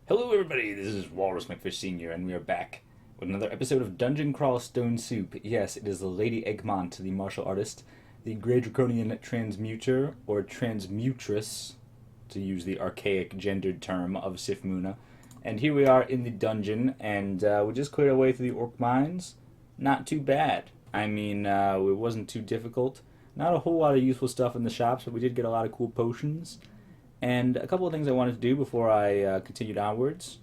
Hello everybody, this is Walrus McFish Sr. and we are back with another episode of Dungeon Crawl Stone Soup. Yes, it is the Lady Egmont, the martial artist, the Grey Draconian Transmuter, or Transmutress, to use the archaic gendered term of Sifmuna. And here we are in the dungeon, and we just cleared our way through the orc mines. Not too bad. I mean, it wasn't too difficult. Not a whole lot of useful stuff in the shops, but we did get a lot of cool potions. And a couple of things I wanted to do before I continued onwards.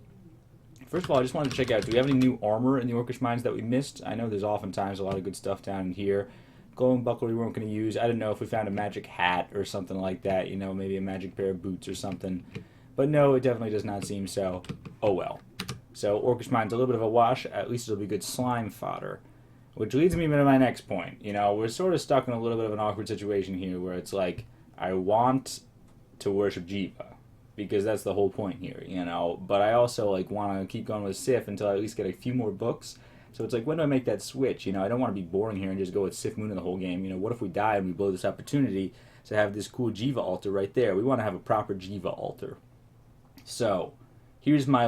First of all, I just wanted to check out, do we have any new armor in the Orcish mines that we missed? I know there's oftentimes a lot of good stuff down in here. Glowing buckler we weren't going to use. I didn't know if we found a magic hat or something like that. You know, maybe a magic pair of boots or something. But no, it definitely does not seem so. Oh well. So Orcish mine's a little bit of a wash. At least it'll be good slime fodder. Which leads me to my next point. You know, we're sort of stuck in a little bit of an awkward situation here where it's like, I want to worship Jiva, because that's the whole point here, you know. But I also like want to keep going with Sif until I at least get a few more books. So it's like, when do I make that switch? You know, I don't want to be boring here and just go with Sifmuna the whole game. You know, what if we die and we blow this opportunity to have this cool Jiva altar right there? We want to have a proper Jiva altar. So here's my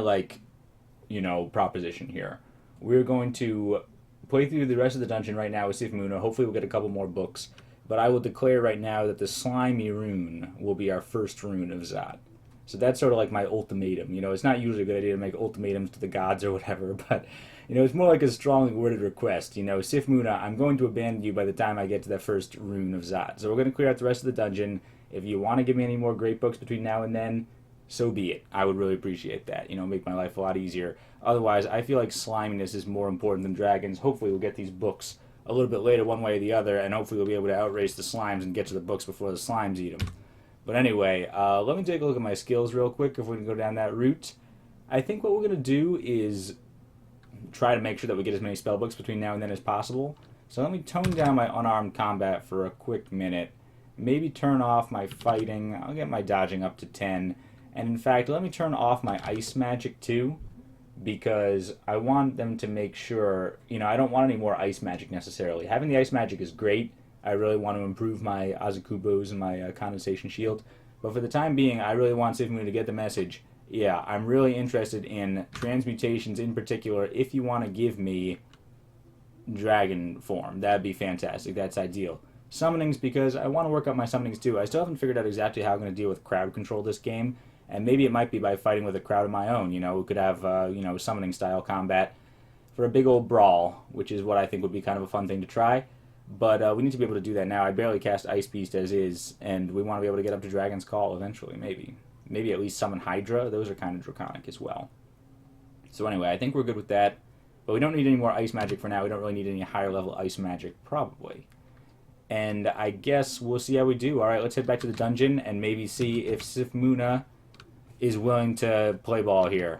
proposition here. We're going to play through the rest of the dungeon right now with Sifmuna. Hopefully we'll get a couple more books. But I will declare right now that the slimy rune will be our first rune of Zot. So that's sort of like my ultimatum. You know, it's not usually a good idea to make ultimatums to the gods or whatever, but, you know, it's more like a strongly worded request. You know, Sifmuna, I'm going to abandon you by the time I get to that first rune of Zot. So we're going to clear out the rest of the dungeon. If you want to give me any more great books between now and then, so be it. I would really appreciate that. You know, make my life a lot easier. Otherwise, I feel like sliminess is more important than dragons. Hopefully we'll get these books a little bit later, one way or the other, and hopefully we'll be able to outrace the slimes and get to the books before the slimes eat them. But anyway, let me take a look at my skills real quick if we can go down that route. I think what we're going to do is try to make sure that we get as many spell books between now and then as possible. So let me tone down my unarmed combat for a quick minute. Maybe turn off my fighting. I'll get my dodging up to 10. And in fact, let me turn off my ice magic too, because I want them to make sure, you know, I don't want any more ice magic necessarily. Having the ice magic is great. I really want to improve my Azakubos and my condensation shield. But for the time being, I really want Sifmuna to get the message. Yeah, I'm really interested in transmutations in particular. If you want to give me dragon form, that'd be fantastic. That's ideal. Summonings, because I want to work out my summonings too. I still haven't figured out exactly how I'm going to deal with crowd control this game. And maybe it might be by fighting with a crowd of my own. You know, we could have, summoning style combat for a big old brawl, which is what I think would be kind of a fun thing to try. But we need to be able to do that now. I barely cast Ice Beast as is, and we want to be able to get up to Dragon's Call eventually, maybe. Maybe at least summon Hydra. Those are kind of draconic as well. So anyway, I think we're good with that. But we don't need any more ice magic for now. We don't really need any higher level ice magic, probably. And I guess we'll see how we do. Alright, let's head back to the dungeon and maybe see if Sifmuna is willing to play ball here.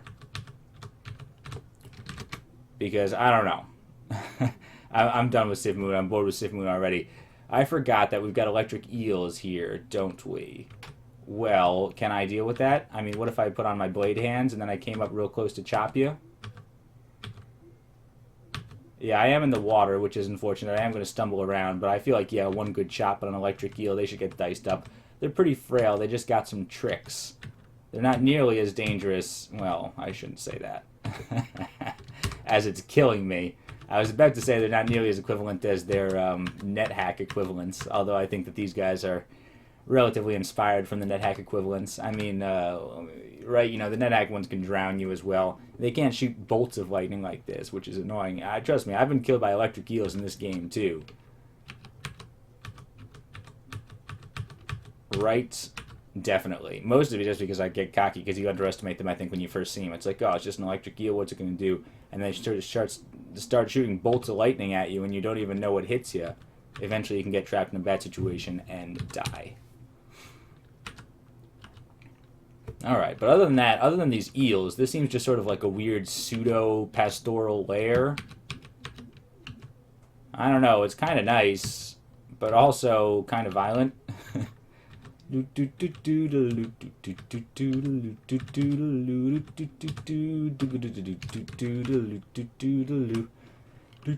Because, I don't know. I'm done with Sifmuna. I'm bored with Sifmuna already. I forgot that we've got electric eels here, don't we? Well, can I deal with that? I mean, what if I put on my blade hands and then I came up real close to chop you? Yeah, I am in the water, which is unfortunate. I am going to stumble around, but I feel like, yeah, one good chop on an electric eel, they should get diced up. They're pretty frail. They just got some tricks. They're not nearly as dangerous. Well, I shouldn't say that. As it's killing me. I was about to say they're not nearly as equivalent as their NetHack equivalents, although I think that these guys are relatively inspired from the NetHack equivalents. I mean, right, you know, the NetHack ones can drown you as well. They can't shoot bolts of lightning like this, which is annoying. Trust me, I've been killed by electric eels in this game, too. Right? Definitely. Most of it just because I get cocky, because you underestimate them, I think, when you first see them. It's like, oh, it's just an electric eel, what's it going to do? And then they start shooting bolts of lightning at you, and you don't even know what hits you. Eventually you can get trapped in a bad situation and die. Alright, but other than that, other than these eels, this seems just sort of like a weird pseudo-pastoral lair. I don't know, it's kind of nice, but also kind of violent. This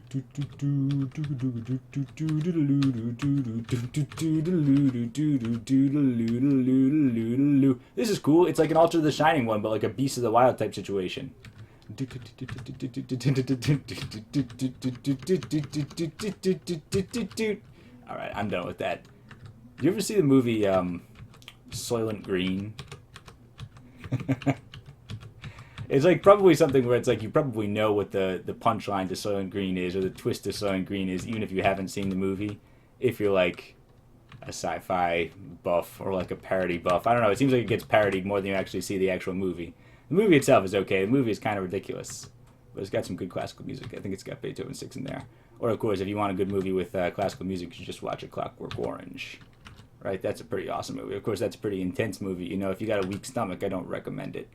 is cool. It's like an Alter the Shining one, but like a Beast of the Wild type situation. Alright, I'm done with that. Do you ever see the movie Soylent Green? It's like probably something where it's like you probably know what the punchline to Soylent Green is or the twist to Soylent Green is, even if you haven't seen the movie. If you're like a sci-fi buff or like a parody buff, I don't know. It seems like it gets parodied more than you actually see the actual movie. The movie itself is okay. The movie is kind of ridiculous, but it's got some good classical music. I think it's got Beethoven 6 in there. Or of course, if you want a good movie with classical music, you should just watch A Clockwork Orange. Right? That's a pretty awesome movie. Of course, that's a pretty intense movie. You know, if you got a weak stomach, I don't recommend it.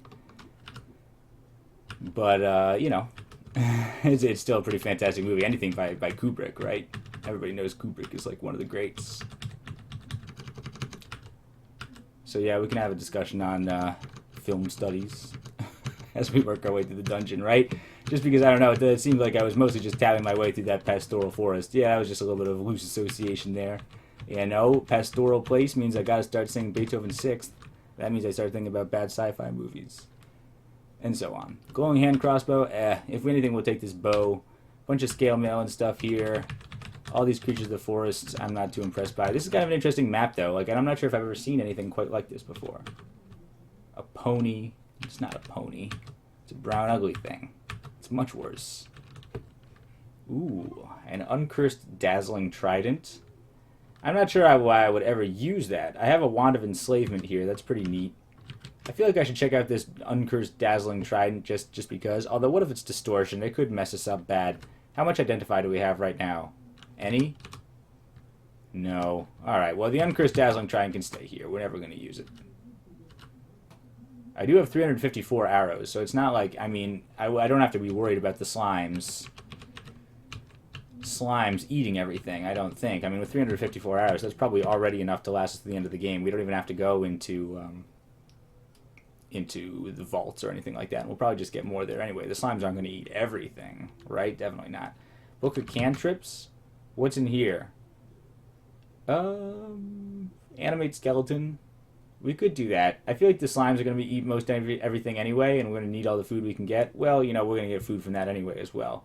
But, you know, it's still a pretty fantastic movie. Anything by Kubrick, right? Everybody knows Kubrick is like one of the greats. So yeah, we can have a discussion on film studies as we work our way through the dungeon, right? Just because, I don't know, it seemed like I was mostly just tabbing my way through that pastoral forest. Yeah, it was just a little bit of loose association there. You know, pastoral place means I gotta start singing Beethoven 6th. That means I start thinking about bad sci-fi movies. And so on. Glowing hand crossbow, if anything, we'll take this bow. Bunch of scale mail and stuff here. All these creatures of the forest, I'm not too impressed by. This is kind of an interesting map, though. Like, I'm not sure if I've ever seen anything quite like this before. A pony. It's not a pony. It's a brown, ugly thing. It's much worse. Ooh, an uncursed dazzling trident. I'm not sure why I would ever use that. I have a wand of enslavement here. That's pretty neat. I feel like I should check out this uncursed dazzling trident just because. Although, what if it's distortion? It could mess us up bad. How much identify do we have right now? Any? No. Alright, well, the uncursed dazzling trident can stay here. We're never going to use it. I do have 354 arrows, so it's not like, I mean, I don't have to be worried about the slimes eating everything, I don't think. I mean, with 354 arrows, that's probably already enough to last us to the end of the game. We don't even have to go into the vaults or anything like that. And we'll probably just get more there anyway. The slimes aren't going to eat everything, right? Definitely not. Book of Cantrips? What's in here? Animate skeleton. We could do that. I feel like the slimes are going to eat most everything anyway, and we're going to need all the food we can get. Well, you know, we're going to get food from that anyway as well.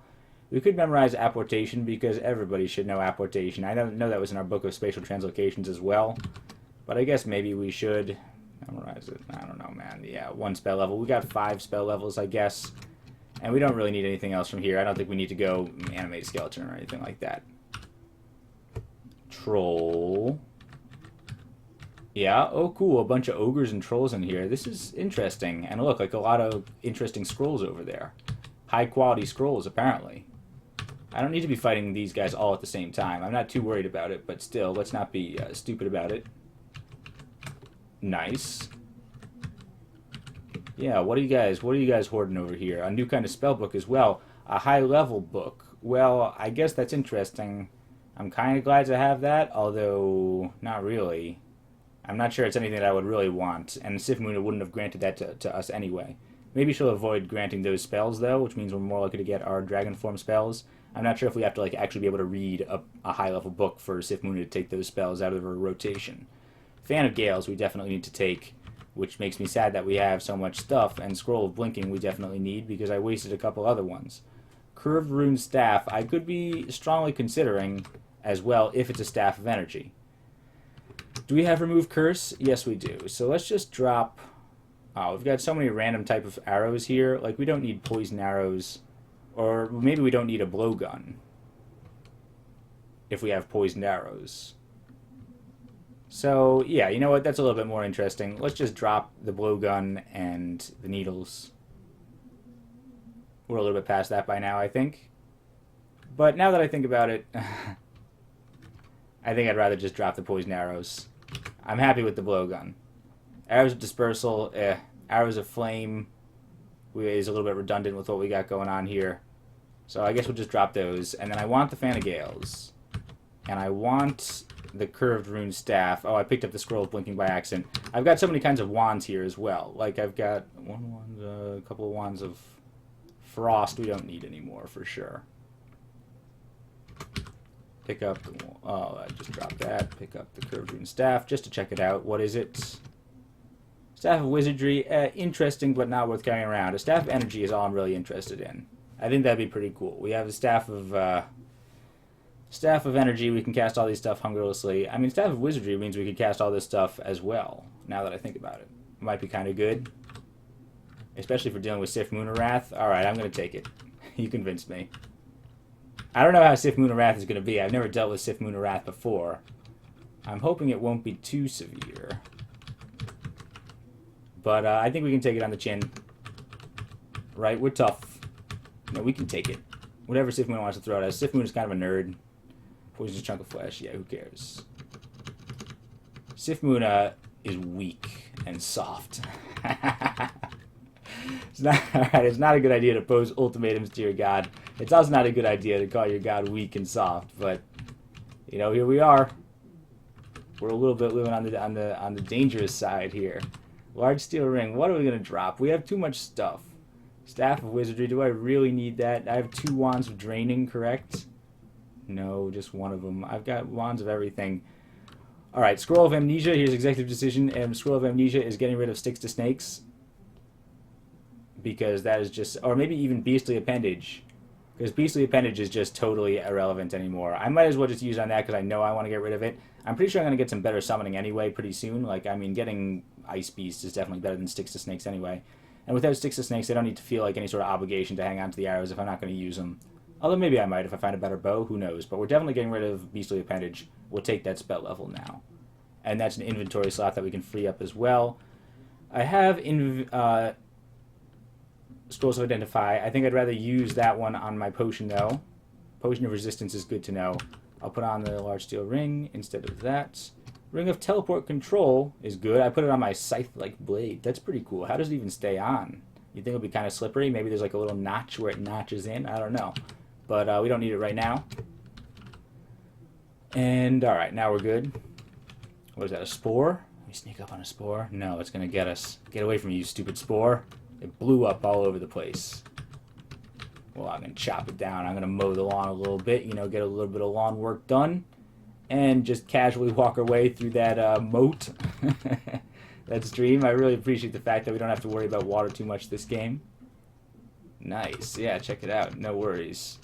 We could memorize apportation because everybody should know apportation. I don't know that was in our book of spatial translocations as well, but I guess maybe we should memorize it. I don't know, man. Yeah, 1 spell level. We got 5 spell levels, I guess, and we don't really need anything else from here. I don't think we need to go animate skeleton or anything like that. Troll. Yeah, oh cool, a bunch of ogres and trolls in here. This is interesting, and look, like a lot of interesting scrolls over there. High quality scrolls, apparently. I don't need to be fighting these guys all at the same time. I'm not too worried about it, but still, let's not be stupid about it. Nice. Yeah, what are you guys hoarding over here? A new kind of spell book as well. A high level book. Well, I guess that's interesting. I'm kind of glad to have that, although not really. I'm not sure it's anything that I would really want, and Sifmuna wouldn't have granted that to us anyway. Maybe she'll avoid granting those spells, though, which means we're more likely to get our dragon form spells. I'm not sure if we have to like actually be able to read a high-level book for Sifmuna to take those spells out of her rotation. Fan of Gales we definitely need to take, which makes me sad that we have so much stuff, and Scroll of Blinking we definitely need because I wasted a couple other ones. Curved Rune Staff I could be strongly considering as well if it's a Staff of Energy. Do we have Remove Curse? Yes, we do. So let's just drop... Oh, we've got so many random type of arrows here. Like, we don't need poison arrows. Or maybe we don't need a blowgun. If we have poisoned arrows. So, yeah, you know what? That's a little bit more interesting. Let's just drop the blowgun and the needles. We're a little bit past that by now, I think. But now that I think about it... I think I'd rather just drop the poison arrows. I'm happy with the blowgun. Arrows of dispersal, arrows of flame is a little bit redundant with what we got going on here. So I guess we'll just drop those. And then I want the Fan of Gales. And I want the curved rune staff. Oh, I picked up the scroll of blinking by accident. I've got so many kinds of wands here as well. Like I've got a couple of wands of frost we don't need anymore for sure. Pick up, I just dropped that. Pick up the curved rune staff just to check it out. What is it? Staff of Wizardry, interesting but not worth carrying around. A Staff of Energy is all I'm really interested in. I think that'd be pretty cool. We have a Staff of Energy. We can cast all these stuff hungerlessly. I mean, Staff of Wizardry means we could cast all this stuff as well, now that I think about it. Might be kind of good. Especially for dealing with Sif Moon Wrath. Alright, I'm going to take it. You convinced me. I don't know how Sif Moon Wrath is going to be. I've never dealt with Sif Moon Wrath before. I'm hoping it won't be too severe. But I think we can take it on the chin. Right? We're tough. No, we can take it. Whatever Sif Moon wants to throw at us. Sif Moon is kind of a nerd. Poisonous chunk of flesh. Yeah, who cares? Sif Moon is weak and soft. It's not a good idea to pose ultimatums to your god. It's also not a good idea to call your god weak and soft. But you know, here we are. We're a little bit living on the dangerous side here. Large steel ring. What are we gonna drop? We have too much stuff. Staff of Wizardry. Do I really need that? I have 2 wands of draining, correct? No, just one of them. I've got wands of everything. All right, Scroll of Amnesia. Here's executive decision. And Scroll of Amnesia is getting rid of Sticks to Snakes. Because that is just, or maybe even Beastly Appendage. Because Beastly Appendage is just totally irrelevant anymore. I might as well just use on that because I know I want to get rid of it. I'm pretty sure I'm going to get some better summoning anyway pretty soon. Like, I mean, getting Ice Beast is definitely better than Sticks to Snakes anyway. And without Sticks to Snakes, I don't need to feel like any sort of obligation to hang on to the arrows if I'm not going to use them. Although maybe I might if I find a better bow, who knows. But we're definitely getting rid of Beastly Appendage. We'll take that spell level now. And that's an inventory slot that we can free up as well. I have Scrolls of Identify. I think I'd rather use that one on my potion, though. Potion of Resistance is good to know. I'll put on the Large Steel Ring instead of that. Ring of Teleport Control is good. I put it on my Scythe-like blade. That's pretty cool. How does it even stay on? You think it'll be kind of slippery? Maybe there's like a little notch where it notches in? I don't know. But we don't need it right now. And, alright, now we're good. What is that, a spore? Let me sneak up on a spore. No, it's going to get us. Get away from you, stupid spore. It blew up all over the place. Well, I'm going to chop it down. I'm going to mow the lawn a little bit, you know, get a little bit of lawn work done. And just casually walk our way through that moat. That stream. I really appreciate the fact that we don't have to worry about water too much this game. Nice. Yeah, check it out. No worries.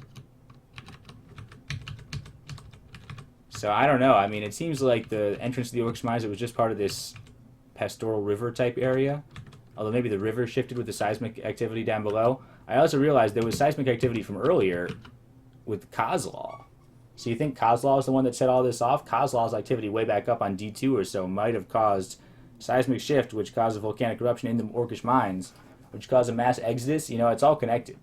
So, I don't know. I mean, it seems like the entrance to the Orcish Mines, it was just part of this pastoral river type area. Although maybe the river shifted with the seismic activity down below. I also realized there was seismic activity from earlier with Kozlaw. So you think Kozlaw is the one that set all this off? Kozlaw's activity way back up on D2 or so might have caused seismic shift, which caused a volcanic eruption in the Orcish Mines, which caused a mass exodus. You know, it's all connected.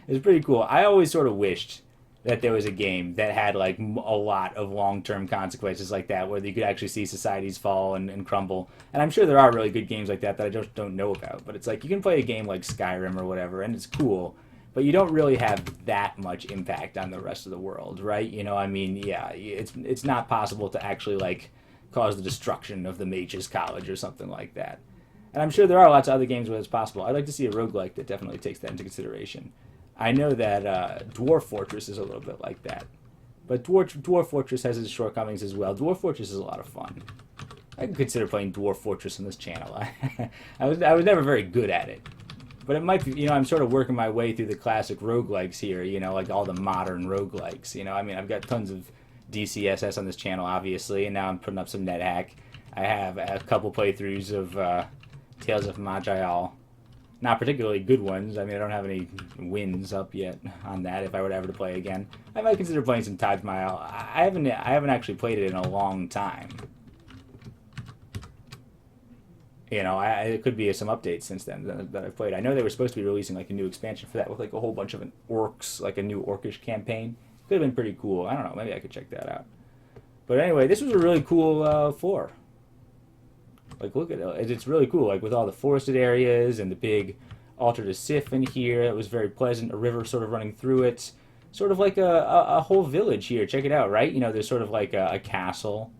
It's pretty cool. I always sort of wished that there was a game that had like a lot of long-term consequences like that, where you could actually see societies fall and crumble. And I'm sure there are really good games like that that I just don't know about. But it's like you can play a game like Skyrim or whatever, and it's cool, but you don't really have that much impact on the rest of the world, right? You know, I mean, yeah, it's not possible to actually like cause the destruction of the Mage's College or something like that. And I'm sure there are lots of other games where it's possible. I'd like to see a roguelike that definitely takes that into consideration. I know that Dwarf Fortress is a little bit like that. But Dwarf Fortress has its shortcomings as well. Dwarf Fortress is a lot of fun. I could consider playing Dwarf Fortress on this channel. I was never very good at it. But it might be, you know, I'm sort of working my way through the classic roguelikes here, you know, like all the modern roguelikes. You know, I mean, I've got tons of DCSS on this channel, obviously, and now I'm putting up some NetHack. I have a couple playthroughs of Tales of Magial. Not particularly good ones. I mean, I don't have any wins up yet on that if I were ever to play again. I might consider playing some Taj Mahal. I haven't actually played it in a long time. You know, it could be some updates since then that I've played. I know they were supposed to be releasing like a new expansion for that with like a whole bunch of orcs, like a new Orcish campaign. Could have been pretty cool. I don't know. Maybe I could check that out. But anyway, this was a really cool floor. Like, look at it. It's really cool. Like, with all the forested areas and the big altar to Sif in here. It was very pleasant. A river sort of running through it. Sort of like a whole village here. Check it out, right? You know, there's sort of like a castle.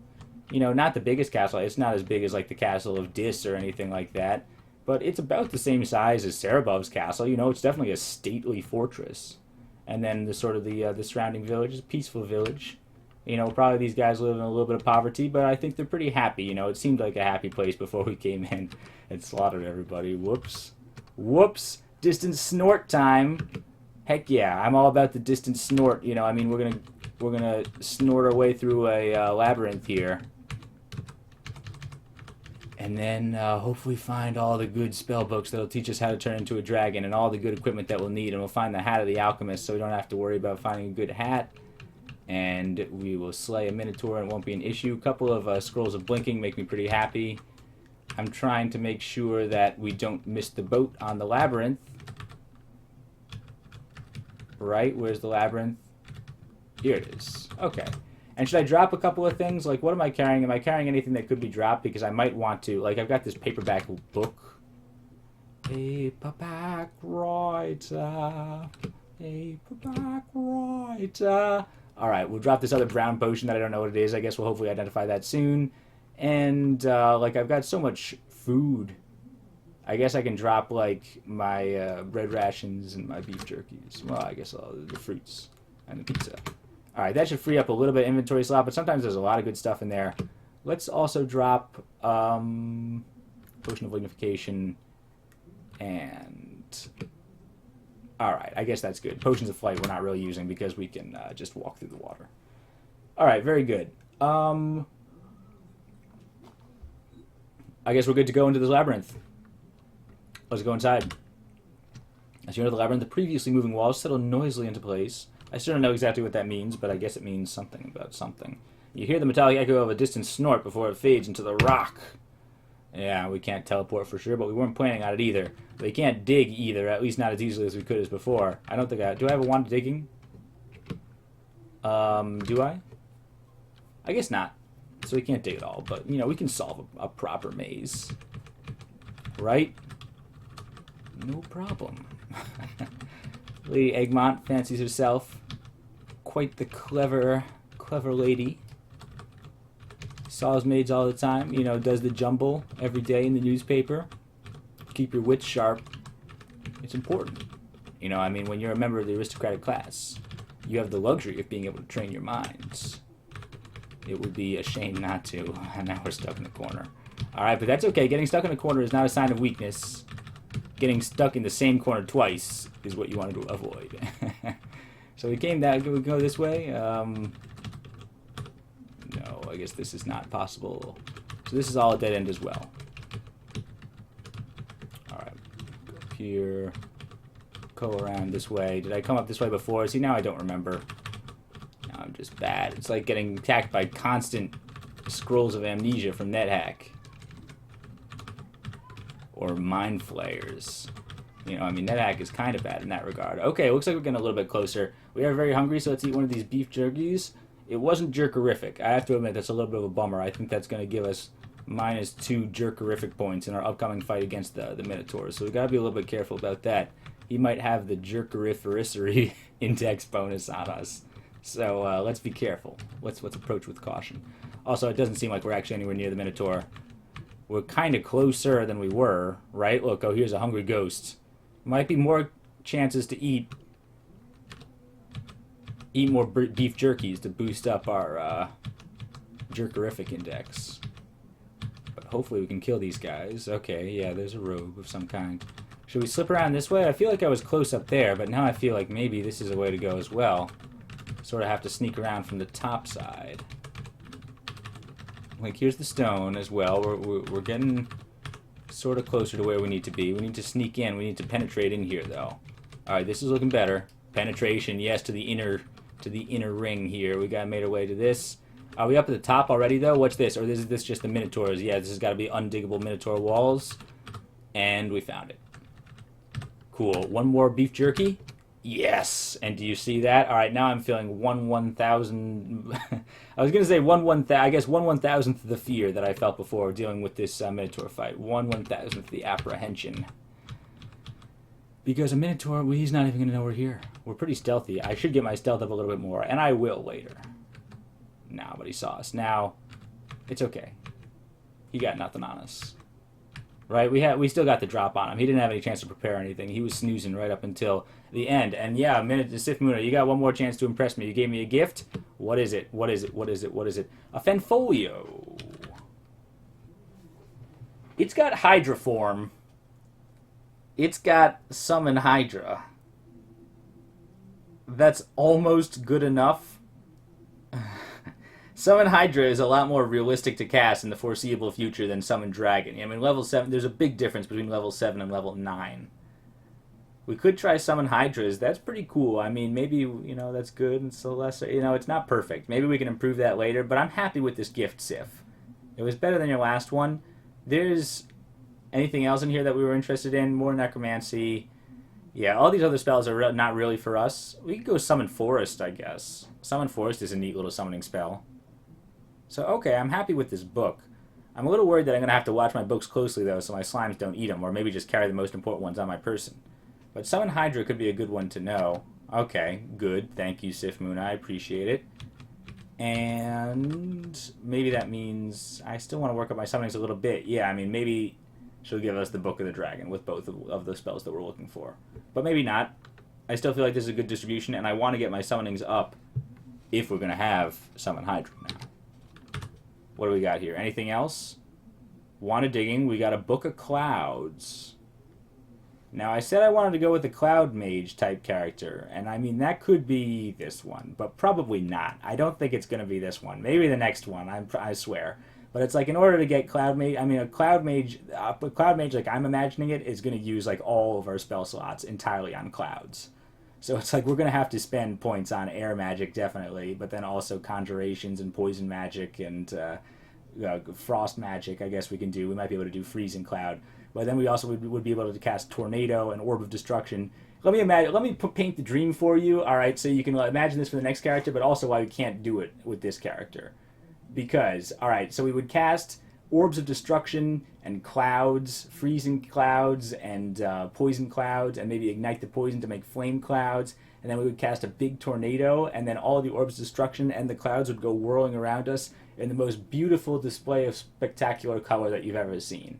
You know, not the biggest castle. It's not as big as, like, the castle of Dis or anything like that. But it's about the same size as Cerebov's castle. You know, it's definitely a stately fortress. and then the sort of the surrounding village is a peaceful village. You know, probably these guys live in a little bit of poverty, but I think they're pretty happy. You know, it seemed like a happy place before we came in and slaughtered everybody. Whoops. Whoops. Distant snort time. Heck yeah, I'm all about the distant snort. You know, I mean, we're gonna snort our way through a labyrinth here. And then hopefully find all the good spell books that'll teach us how to turn into a dragon and all the good equipment that we'll need. And we'll find the hat of the alchemist so we don't have to worry about finding a good hat. And we will slay a minotaur and it won't be an issue. A couple of scrolls of blinking make me pretty happy. I'm trying to make sure that we don't miss the boat on the labyrinth. Right? Where's the labyrinth? Here it is. Okay. And should I drop a couple of things? Like, what am I carrying? Am I carrying anything that could be dropped? Because I might want to. Like, I've got this paperback book. Paperback writer. Paperback writer. Alright, we'll drop this other brown potion that I don't know what it is. I guess we'll hopefully identify that soon. And, like, I've got so much food. I guess I can drop, like, my bread rations and my beef jerkies. Well, I guess the fruits and the pizza. Alright, that should free up a little bit of inventory slot, but sometimes there's a lot of good stuff in there. Let's also drop Potion of Lignification and... Alright, I guess that's good. Potions of Flight we're not really using because we can just walk through the water. Alright, very good. I guess we're good to go into this labyrinth. Let's go inside. As you enter the labyrinth, the previously moving walls settle noisily into place. I still don't know exactly what that means, but I guess it means something about something. You hear the metallic echo of a distant snort before it fades into the rock. Yeah, we can't teleport for sure, but we weren't planning on it either. We can't dig either, at least not as easily as we could as before. I don't think do I have a wand of digging? Do I? I guess not. So we can't dig at all, but, you know, we can solve a proper maze. Right? No problem. Lady Egmont fancies herself quite the clever lady. Saws maids all the time, you know, does the jumble every day in the newspaper. Keep your wits sharp. It's important. You know, I mean, when you're a member of the aristocratic class, you have the luxury of being able to train your minds. It would be a shame not to, and now we're stuck in the corner. Alright, but that's okay. Getting stuck in a corner is not a sign of weakness. Getting stuck in the same corner twice is what you want to avoid. So we came down. Can we go this way? No, I guess this is not possible. So this is all a dead end as well. Alright, go up here. Go around this way. Did I come up this way before? See, now I don't remember. Now I'm just bad. It's like getting attacked by constant scrolls of amnesia from NetHack. Or mind flayers. You know, I mean, NetHack is kind of bad in that regard. Okay, looks like we're getting a little bit closer. We are very hungry, so let's eat one of these beef jerkies. It wasn't jerkerific. I have to admit, that's a little bit of a bummer. I think that's going to give us -2 jerkerific points in our upcoming fight against the Minotaurs. So we got to be a little bit careful about that. He might have the jerkerifery index bonus on us. So let's be careful. Let's approach with caution. Also, it doesn't seem like we're actually anywhere near the Minotaur. We're kind of closer than we were, right? Look, oh, here's a hungry ghost. Might be more chances to eat more beef jerkies to boost up our jerkerific index. But hopefully we can kill these guys. Okay, yeah, there's a robe of some kind. Should we slip around this way? I feel like I was close up there, but now I feel like maybe this is a way to go as well. Sort of have to sneak around from the top side. Like, here's the stone as well. We're getting sort of closer to where we need to be. We need to sneak in. We need to penetrate in here, though. All right, this is looking better. Penetration, yes, to the inner ring here. We got made our way to this. Are we up at the top already, though? What's this? Or is this just the Minotaurs? Yeah, this has got to be undiggable Minotaur walls. And we found it. Cool. One more beef jerky. Yes! And do you see that? All right, now I'm feeling 1/1000... I was going to say 1/1000th the fear that I felt before dealing with this Minotaur fight. 1/1000th the apprehension. Because a Minotaur, well, he's not even going to know we're here. We're pretty stealthy. I should get my stealth up a little bit more, and I will later. Nah, but he saw us. Now, it's okay. He got nothing on us. right? We still got the drop on him. He didn't have any chance to prepare anything. He was snoozing right up until the end. And yeah, a minute to Sif Muna. You got one more chance to impress me. You gave me a gift. What is it? What is it? What is it? What is it? A Fenfolio. It's got Hydra form. It's got Summon Hydra. That's almost good enough. Summon Hydra is a lot more realistic to cast in the foreseeable future than Summon Dragon. I mean, level 7, there's a big difference between level 7 and level 9. We could try Summon Hydras. That's pretty cool. I mean, maybe, you know, that's good. It's a lesser, you know, it's not perfect. Maybe we can improve that later, but I'm happy with this gift, Sif. It was better than your last one. There's anything else in here that we were interested in? More Necromancy. Yeah, all these other spells are not really for us. We could go Summon Forest, I guess. Summon Forest is a neat little summoning spell. So, okay, I'm happy with this book. I'm a little worried that I'm going to have to watch my books closely, though, so my slimes don't eat them, or maybe just carry the most important ones on my person. But Summon Hydra could be a good one to know. Okay, good. Thank you, Sif Moon. I appreciate it. And maybe that means I still want to work up my summonings a little bit. Yeah, I mean, maybe she'll give us the Book of the Dragon with both of the spells that we're looking for. But maybe not. I still feel like this is a good distribution, and I want to get my summonings up if we're going to have Summon Hydra now. What do we got here? Anything else? Wand of Digging. We got a Book of Clouds. Now, I said I wanted to go with the Cloud Mage type character, and I mean, that could be this one, but probably not. I don't think it's going to be this one. Maybe the next one, I swear. But it's like, in order to get Cloud Mage, I mean, a Cloud Mage, like I'm imagining it, is going to use like all of our spell slots entirely on clouds. So it's like we're going to have to spend points on air magic, definitely, but then also conjurations and poison magic and frost magic, I guess we can do. We might be able to do freezing cloud. But then we also would be able to cast Tornado and Orb of Destruction. Let me paint the dream for you, all right, so you can imagine this for the next character, but also why we can't do it with this character. Because, all right, so we would cast Orbs of Destruction and Clouds, Freezing Clouds and Poison Clouds, and maybe ignite the poison to make Flame Clouds, and then we would cast a big tornado, and then all the Orbs of Destruction and the clouds would go whirling around us in the most beautiful display of spectacular color that you've ever seen.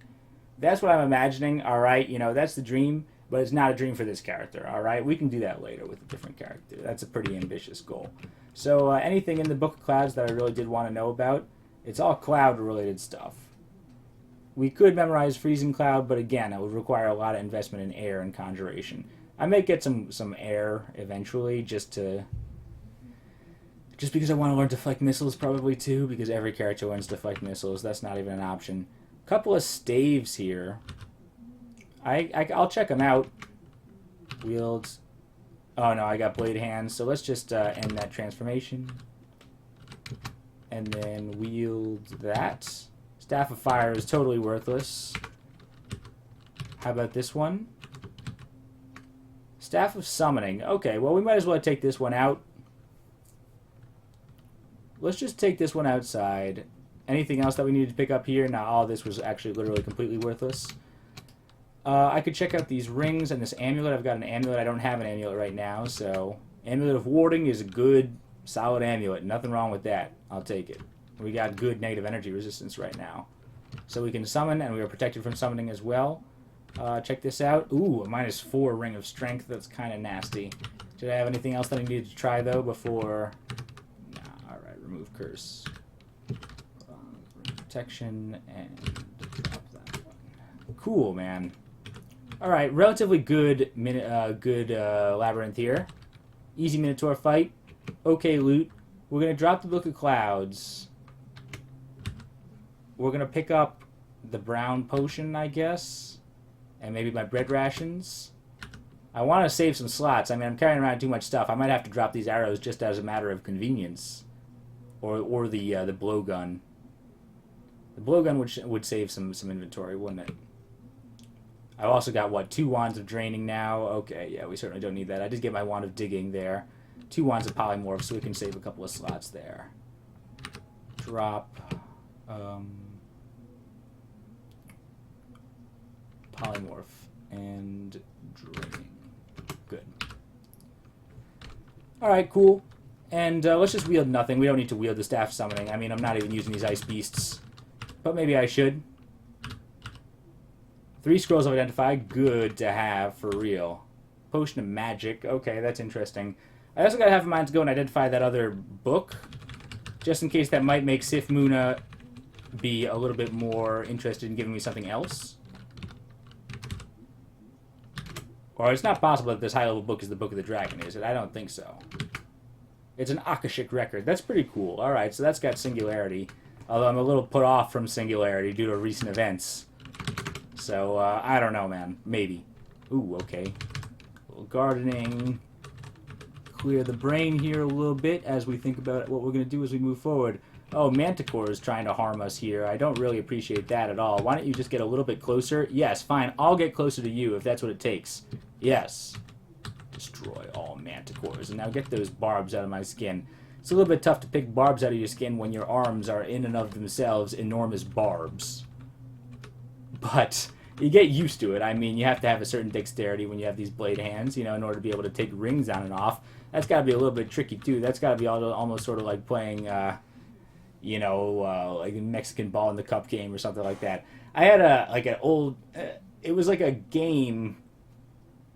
That's what I'm imagining, all right? You know, that's the dream, but it's not a dream for this character, all right? We can do that later with a different character. That's a pretty ambitious goal. So anything in the Book of Clouds that I really did want to know about, it's all cloud-related stuff. We could memorize Freezing Cloud, but again, it would require a lot of investment in air and conjuration. I may get some air eventually, just because I want to learn deflect missiles probably too, because every character learns deflect missiles. That's not even an option. Couple of staves here. I'll check them out. Wields. Oh no, I got blade hands. So let's just end that transformation. And then wield that. Staff of Fire is totally worthless. How about this one? Staff of Summoning. Okay, well we might as well take this one out. Let's just take this one outside. Anything else that we need to pick up here? Now, all this was actually literally completely worthless. I could check out these rings and this amulet. I've got an amulet. I don't have an amulet right now, so Amulet of Warding is a good, solid amulet. Nothing wrong with that. I'll take it. We got good negative energy resistance right now. So we can summon, and we are protected from summoning as well. Check this out. Ooh, a -4 Ring of Strength. That's kind of nasty. Did I have anything else that I needed to try, though, before... Nah, alright, remove curse. Protection, and drop that one. Cool, man. Alright, relatively good labyrinth here. Easy Minotaur fight. Okay loot. We're going to drop the Book of Clouds. We're going to pick up the brown potion, I guess. And maybe my bread rations. I want to save some slots. I mean, I'm carrying around too much stuff. I might have to drop these arrows just as a matter of convenience. Or the blowgun. The blowgun would save some inventory, wouldn't it? I've also got, what, 2 Wands of Draining now? Okay, yeah, we certainly don't need that. I did get my Wand of Digging there. 2 Wands of Polymorph, so we can save a couple of slots there. Drop... Polymorph and Draining. Good. Alright, cool. And let's just wield nothing. We don't need to wield the Staff Summoning. I mean, I'm not even using these Ice Beasts. But maybe I should. 3 scrolls of identify. Good to have, for real. Potion of magic. Okay, that's interesting. I also gotta have in mind to go and identify that other book, just in case that might make Sif Muna be a little bit more interested in giving me something else. Or it's not possible that this high-level book is the Book of the Dragon, is it? I don't think so. It's an Akashic record. That's pretty cool. Alright, so that's got Singularity. Although I'm a little put off from Singularity due to recent events. So, I don't know, man. Maybe. Ooh, okay. A little gardening. Clear the brain here a little bit as we think about what we're going to do as we move forward. Oh, Manticore is trying to harm us here. I don't really appreciate that at all. Why don't you just get a little bit closer? Yes, fine. I'll get closer to you if that's what it takes. Yes. Destroy all Manticores. And now get those barbs out of my skin. It's a little bit tough to pick barbs out of your skin when your arms are in and of themselves enormous barbs. But you get used to it. I mean, you have to have a certain dexterity when you have these blade hands, you know, in order to be able to take rings on and off. That's got to be a little bit tricky, too. That's got to be almost sort of like playing, you know, like a Mexican ball in the cup game or something like that. I had an old, it was like a game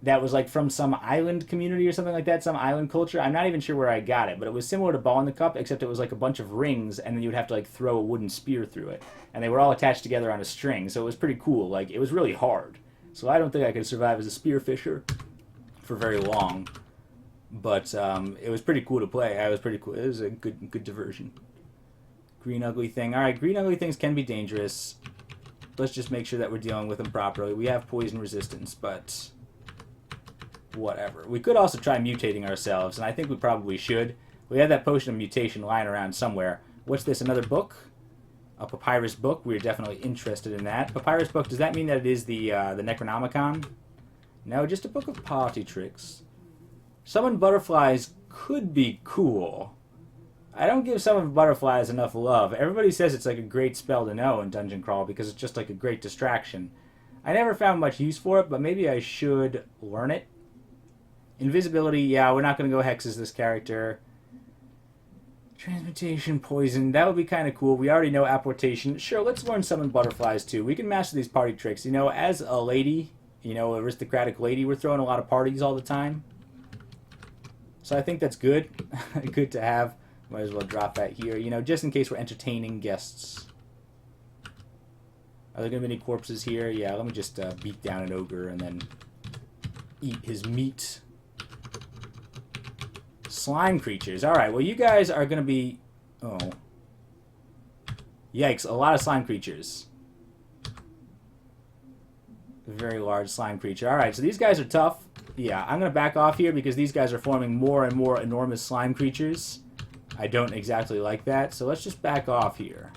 that was like from some island community or something like that, some island culture. I'm not even sure where I got it, but it was similar to Ball in the Cup, except it was like a bunch of rings, and then you would have to like throw a wooden spear through it. And they were all attached together on a string, so it was pretty cool. Like, it was really hard. So I don't think I could survive as a spearfisher for very long. But it was pretty cool to play. It was pretty cool. It was a good diversion. Green ugly thing. Alright, green ugly things can be dangerous. Let's just make sure that we're dealing with them properly. We have poison resistance, but whatever. We could also try mutating ourselves, and I think we probably should. We have that potion of mutation lying around somewhere. What's this, another book? A papyrus book. We're definitely interested in that. Papyrus book, does that mean that it is the Necronomicon? No, just a book of party tricks. Summon butterflies could be cool. I don't give summon butterflies enough love. Everybody says it's like a great spell to know in Dungeon Crawl because it's just like a great distraction. I never found much use for it, but maybe I should learn it. Invisibility, yeah, we're not going to go hexes this character. Transmutation, poison, that would be kind of cool. We already know apportation. Sure, let's learn summon butterflies too. We can master these party tricks. You know, as a lady, you know, aristocratic lady, we're throwing a lot of parties all the time. So I think that's good. Good to have. Might as well drop that here, you know, just in case we're entertaining guests. Are there going to be any corpses here? Yeah, let me just beat down an ogre and then eat his meat. Slime creatures. Alright, well you guys are going to be... Oh. Yikes, a lot of slime creatures. A very large slime creature. Alright, so these guys are tough. Yeah, I'm going to back off here because these guys are forming more and more enormous slime creatures. I don't exactly like that, so let's just back off here.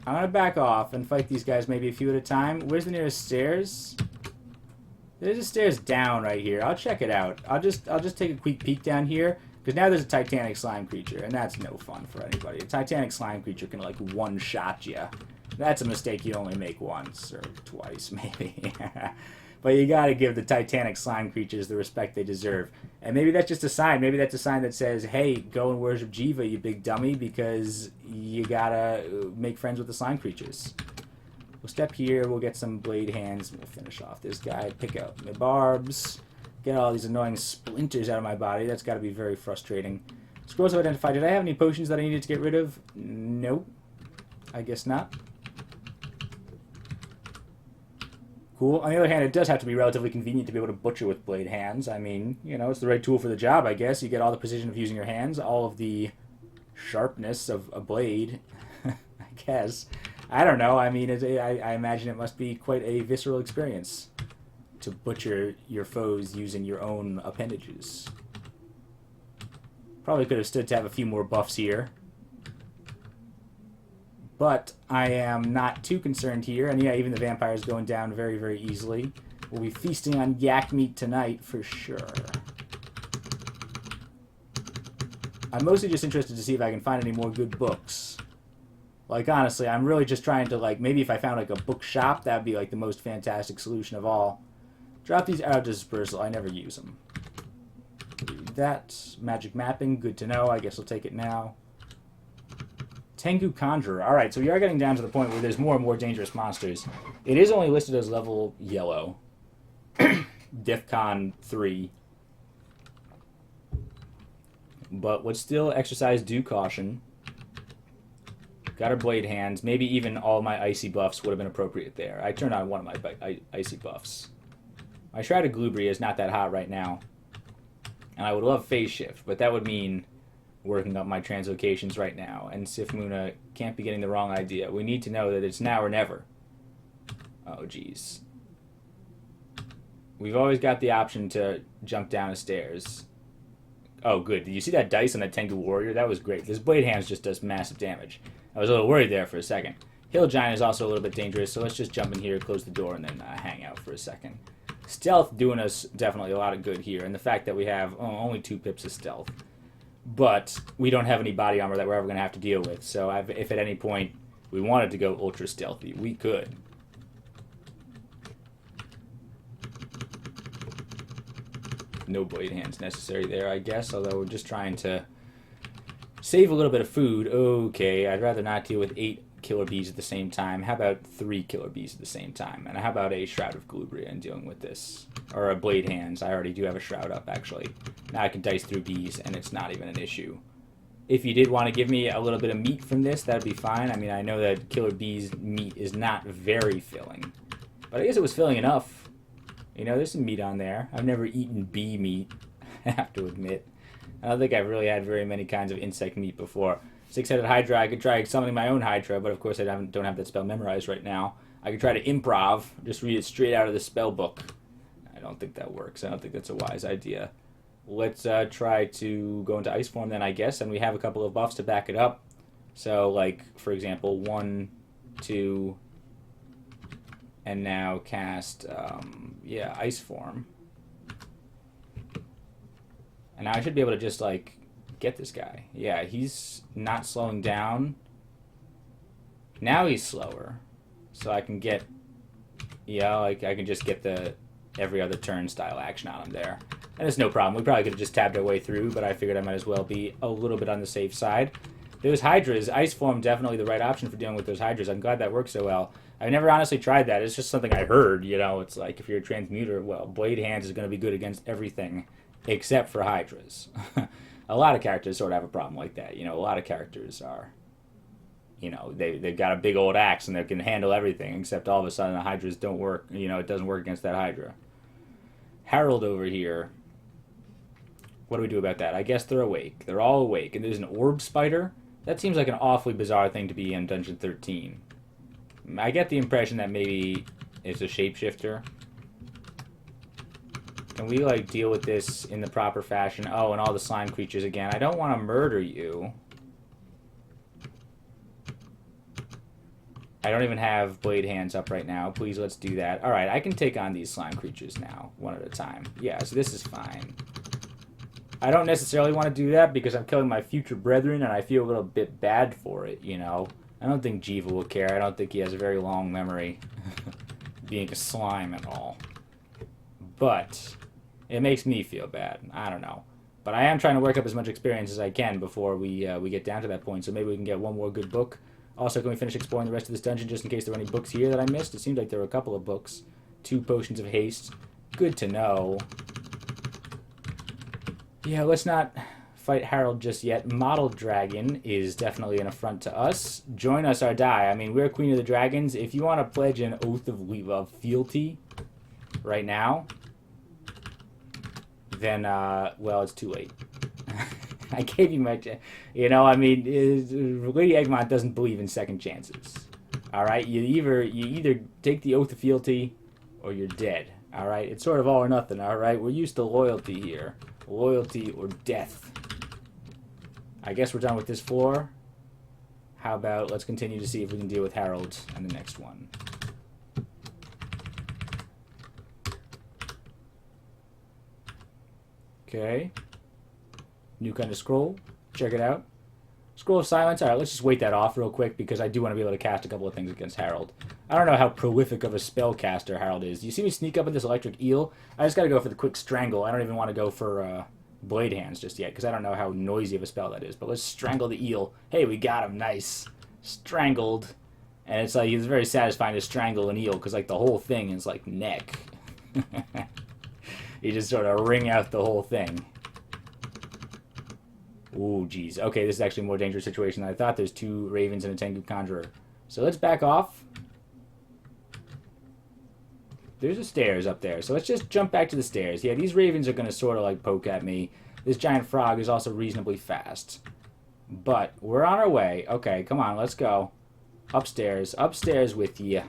I'm going to back off and fight these guys maybe a few at a time. Where's the nearest stairs? There's a stairs down right here. I'll check it out. I'll just take a quick peek down here, because now there's a Titanic slime creature, and that's no fun for anybody. A Titanic slime creature can, like, one-shot you. That's a mistake you only make once, or twice, maybe. But you gotta give the Titanic slime creatures the respect they deserve. And maybe that's just a sign. Maybe that's a sign that says, hey, go and worship Jiva, you big dummy, because you gotta make friends with the slime creatures. We'll step here, we'll get some blade hands, and we'll finish off this guy. Pick out my barbs. Get all these annoying splinters out of my body. That's gotta be very frustrating. Scrolls of Identify. Did I have any potions that I needed to get rid of? Nope. I guess not. Cool. On the other hand, it does have to be relatively convenient to be able to butcher with blade hands. I mean, you know, it's the right tool for the job, I guess. You get all the precision of using your hands, all of the sharpness of a blade, I guess. I don't know. I mean, I imagine it must be quite a visceral experience to butcher your foes using your own appendages. Probably could have stood to have a few more buffs here. But I am not too concerned here. And yeah, even the vampire's going down very, very easily. We'll be feasting on yak meat tonight for sure. I'm mostly just interested to see if I can find any more good books. Like, honestly, I'm really just trying to, like, maybe if I found, like, a bookshop, that would be, like, the most fantastic solution of all. Drop these out of dispersal. I never use them. That. Magic mapping. Good to know. I guess I'll take it now. Tengu Conjurer. Alright, so we are getting down to the point where there's more and more dangerous monsters. It is only listed as level yellow. DEFCON 3. But would still exercise due caution. Got our blade hands. Maybe even all my icy buffs would have been appropriate there. I turned on one of my icy buffs. My Shrouded Glubri is not that hot right now. And I would love Phase Shift, but that would mean working up my translocations right now. And Sif Muna can't be getting the wrong idea. We need to know that it's now or never. Oh, jeez. We've always got the option to jump down the stairs. Oh, good. Did you see that dice on that Tengu Warrior? That was great. This Blade Hands just does massive damage. I was a little worried there for a second. Hill Giant is also a little bit dangerous, so let's just jump in here, close the door, and then hang out for a second. Stealth doing us definitely a lot of good here, and the fact that we have only 2 pips of stealth. But we don't have any body armor that we're ever going to have to deal with, so if at any point we wanted to go ultra stealthy, we could. No blade hands necessary there, I guess, although we're just trying to save a little bit of food. Okay, I'd rather not deal with 8 killer bees at the same time. How about 3 killer bees at the same time? And how about a Shroud of Glubria in dealing with this? Or a blade hands. I already do have a Shroud up, actually. Now I can dice through bees, and it's not even an issue. If you did want to give me a little bit of meat from this, that'd be fine. I mean, I know that killer bees meat is not very filling. But I guess it was filling enough. You know, there's some meat on there. I've never eaten bee meat, I have to admit. I don't think I've really had very many kinds of insect meat before. 6-headed Hydra, I could try summoning my own Hydra, but of course I don't have that spell memorized right now. I could try to improv, just read it straight out of the spell book. I don't think that works. I don't think that's a wise idea. Let's try to go into Ice Form then, I guess, and we have a couple of buffs to back it up. So, like, for example, 1, 2, and now cast, Ice Form. And now I should be able to just, like, get this guy. Yeah, he's not slowing down. Now he's slower. So I can get, I can just get the every other turn style action on him there. And it's no problem. We probably could have just tabbed our way through, but I figured I might as well be a little bit on the safe side. Those Hydras, Ice Form, definitely the right option for dealing with those Hydras. I'm glad that worked so well. I've never honestly tried that. It's just something I heard, It's like if you're a transmuter, well, Blade Hands is going to be good against everything except for Hydras. A lot of characters sort of have a problem like that. A lot of characters are, they've got a big old axe and they can handle everything, except all of a sudden the Hydras don't work. It doesn't work against that Hydra. Harold over here. What do we do about that? I guess they're awake. They're all awake. And there's an orb spider? That seems like an awfully bizarre thing to be in Dungeon 13. I get the impression that maybe it's a shapeshifter. Can we, deal with this in the proper fashion? Oh, and all the slime creatures again. I don't want to murder you. I don't even have blade hands up right now. Please, let's do that. Alright, I can take on these slime creatures now, one at a time. Yeah, so this is fine. I don't necessarily want to do that because I'm killing my future brethren and I feel a little bit bad for it, I don't think Jiva will care. I don't think he has a very long memory being a slime at all. But it makes me feel bad. I don't know. But I am trying to work up as much experience as I can before we get down to that point. So maybe we can get one more good book. Also, can we finish exploring the rest of this dungeon just in case there were any books here that I missed? It seemed like there were a couple of books. 2 potions of haste. Good to know. Yeah, let's not fight Harold just yet. Model Dragon is definitely an affront to us. Join us or die. I mean, we're Queen of the Dragons. If you want to pledge an oath of fealty right now, then, well, it's too late. I gave you my... Lady Egmont doesn't believe in second chances. Alright? You either take the oath of fealty or you're dead. Alright? It's sort of all or nothing, alright? We're used to loyalty here. Loyalty or death. I guess we're done with this floor. How about let's continue to see if we can deal with Harold and the next one. Okay. New kind of scroll. Check it out. Scroll of Silence. Alright, let's just wait that off real quick because I do want to be able to cast a couple of things against Harold. I don't know how prolific of a spellcaster Harold is. You see me sneak up with this electric eel? I just gotta go for the quick strangle. I don't even want to go for Blade Hands just yet, because I don't know how noisy of a spell that is. But let's strangle the eel. Hey, we got him. Nice. Strangled. And it's like, it's very satisfying to strangle an eel, because like the whole thing is like neck. You just sort of wring out the whole thing. Ooh, geez. Okay, this is actually a more dangerous situation than I thought. There's 2 ravens and a Tengu Conjurer. So let's back off. There's the stairs up there. So let's just jump back to the stairs. Yeah, these ravens are going to sort of like poke at me. This giant frog is also reasonably fast. But we're on our way. Okay, come on, let's go. Upstairs. Upstairs with you.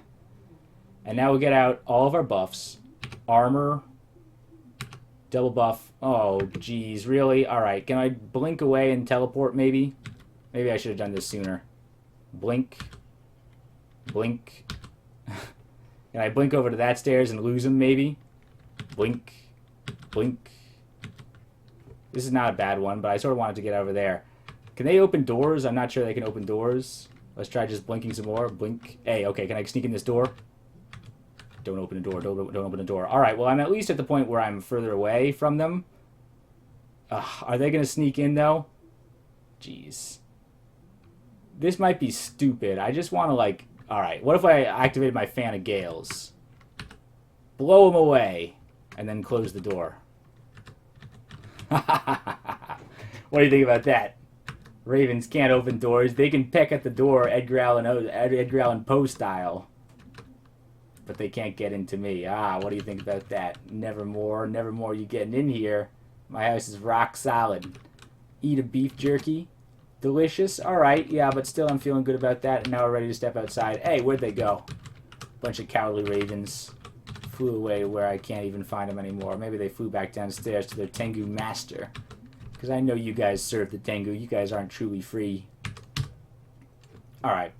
And now we'll get out all of our buffs. Armor. Double buff. Oh, geez, really? Alright, can I blink away and teleport, maybe? Maybe I should have done this sooner. Blink. Blink. Can I blink over to that stairs and lose him, maybe? Blink. Blink. This is not a bad one, but I sort of wanted to get over there. Can they open doors? I'm not sure they can open doors. Let's try just blinking some more. Blink. Hey, okay, can I sneak in this door? Don't open the door. Don't open the door. Alright, well, I'm at least at the point where I'm further away from them. Are they going to sneak in, though? Jeez. This might be stupid. I just want to, like... Alright, what if I activated my Fan of Gales? Blow them away. And then close the door. What do you think about that? Ravens can't open doors. They can peck at the door Edgar Allan Poe style. But they can't get into me. What do you think about that? Nevermore you getting in here. My house is rock solid. Eat a beef jerky. Delicious. Alright, yeah, but still I'm feeling good about that. And now we're ready to step outside. Hey, where'd they go? Bunch of cowardly ravens. Flew away where I can't even find them anymore. Maybe they flew back downstairs to their Tengu master. Because I know you guys serve the Tengu. You guys aren't truly free. Alright.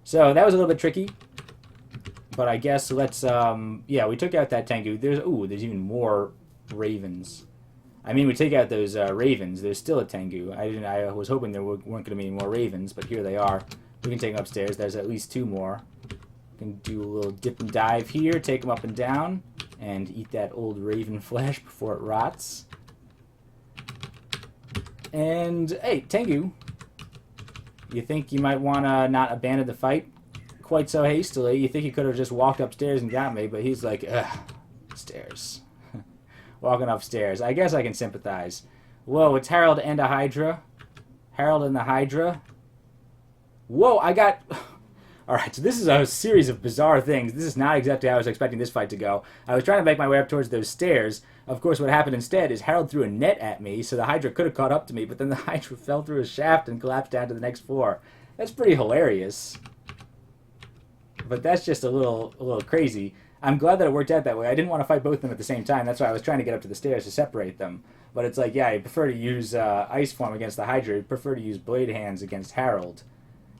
So, that was a little bit tricky. But I guess let's, yeah, we took out that Tengu. There's even more ravens. I mean, we take out those ravens. There's still a Tengu. I was hoping there weren't going to be any more ravens, but here they are. We can take them upstairs. There's at least 2 more. We can do a little dip and dive here, take them up and down, and eat that old raven flesh before it rots. And, hey, Tengu, you think you might want to not abandon the fight quite so hastily? You think he could have just walked upstairs and got me, but he's like, ugh, stairs. Walking upstairs. I guess I can sympathize. Whoa, it's Harold and a Hydra. Harold and the Hydra. Whoa, I got... Alright, so this is a series of bizarre things. This is not exactly how I was expecting this fight to go. I was trying to make my way up towards those stairs. Of course, what happened instead is Harold threw a net at me, so the Hydra could have caught up to me, but then the Hydra fell through a shaft and collapsed down to the next floor. That's pretty hilarious. But that's just a little crazy. I'm glad that it worked out that way. I didn't want to fight both of them at the same time. That's why I was trying to get up to the stairs to separate them. But it's like, yeah, I prefer to use Ice Form against the Hydra. I prefer to use Blade Hands against Harold.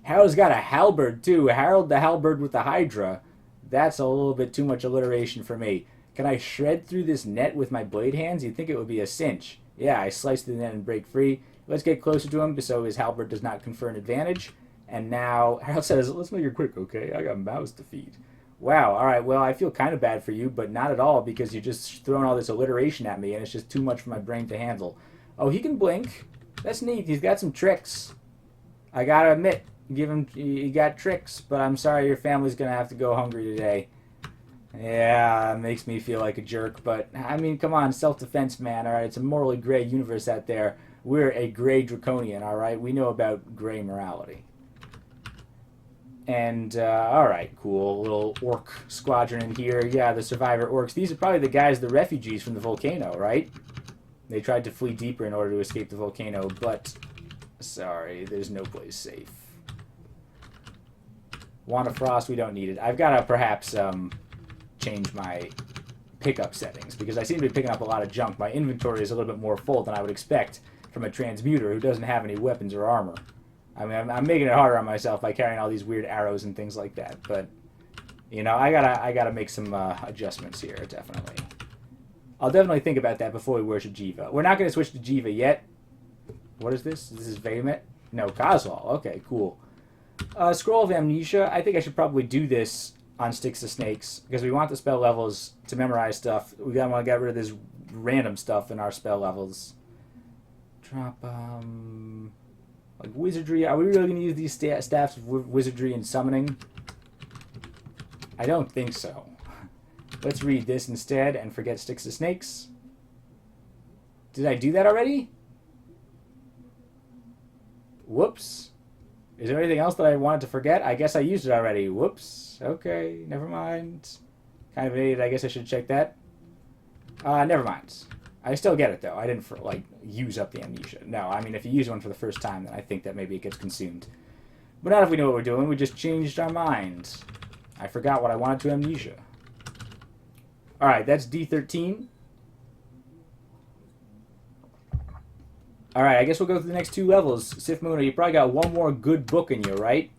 Harold's got a halberd, too. Harold the halberd with the Hydra. That's a little bit too much alliteration for me. Can I shred through this net with my Blade Hands? You'd think it would be a cinch. Yeah, I slice through the net and break free. Let's get closer to him so his halberd does not confer an advantage. And now, Harold says, let's make it quick, okay? I got mouths to feed. Wow, alright, well, I feel kind of bad for you, but not at all, because you're just throwing all this alliteration at me, and it's just too much for my brain to handle. Oh, he can blink. That's neat. He's got some tricks. I gotta admit, you got tricks, but I'm sorry your family's gonna have to go hungry today. Yeah, it makes me feel like a jerk, but, I mean, come on, self-defense, man, alright? It's a morally gray universe out there. We're a gray draconian, alright? We know about gray morality. And, alright, cool. A little orc squadron in here. Yeah, the survivor orcs. These are probably the guys, the refugees from the volcano, right? They tried to flee deeper in order to escape the volcano, but... Sorry, there's no place safe. Wand of Frost, we don't need it. I've got to perhaps, change my pickup settings, because I seem to be picking up a lot of junk. My inventory is a little bit more full than I would expect from a transmuter who doesn't have any weapons or armor. I mean, I'm making it harder on myself by carrying all these weird arrows and things like that. But, you know, I gotta make some adjustments here, definitely. I'll definitely think about that before we worship Jiva. We're not going to switch to Jiva yet. What is this? This is Vehement? No, Kozlal. Okay, cool. Scroll of Amnesia. I think I should probably do this on Sticks to Snakes, because we want the spell levels to memorize stuff. We gotta want to get rid of this random stuff in our spell levels. Drop, like wizardry. Are we really going to use these staffs of wizardry and summoning? I don't think so. Let's read this instead and forget sticks to snakes. Did I do that already? Whoops. Is there anything else that I wanted to forget? I guess I used it already. Whoops. Okay, never mind. Kind of an idiot. I guess I should check that. Never mind. I still get it, though. I didn't, use up the amnesia. No, I mean, if you use one for the first time, then I think that maybe it gets consumed. But not if we know what we're doing. We just changed our minds. I forgot what I wanted to amnesia. Alright, that's D13. Alright, I guess we'll go through the next 2 levels. Sif Muna, you probably got one more good book in you, right?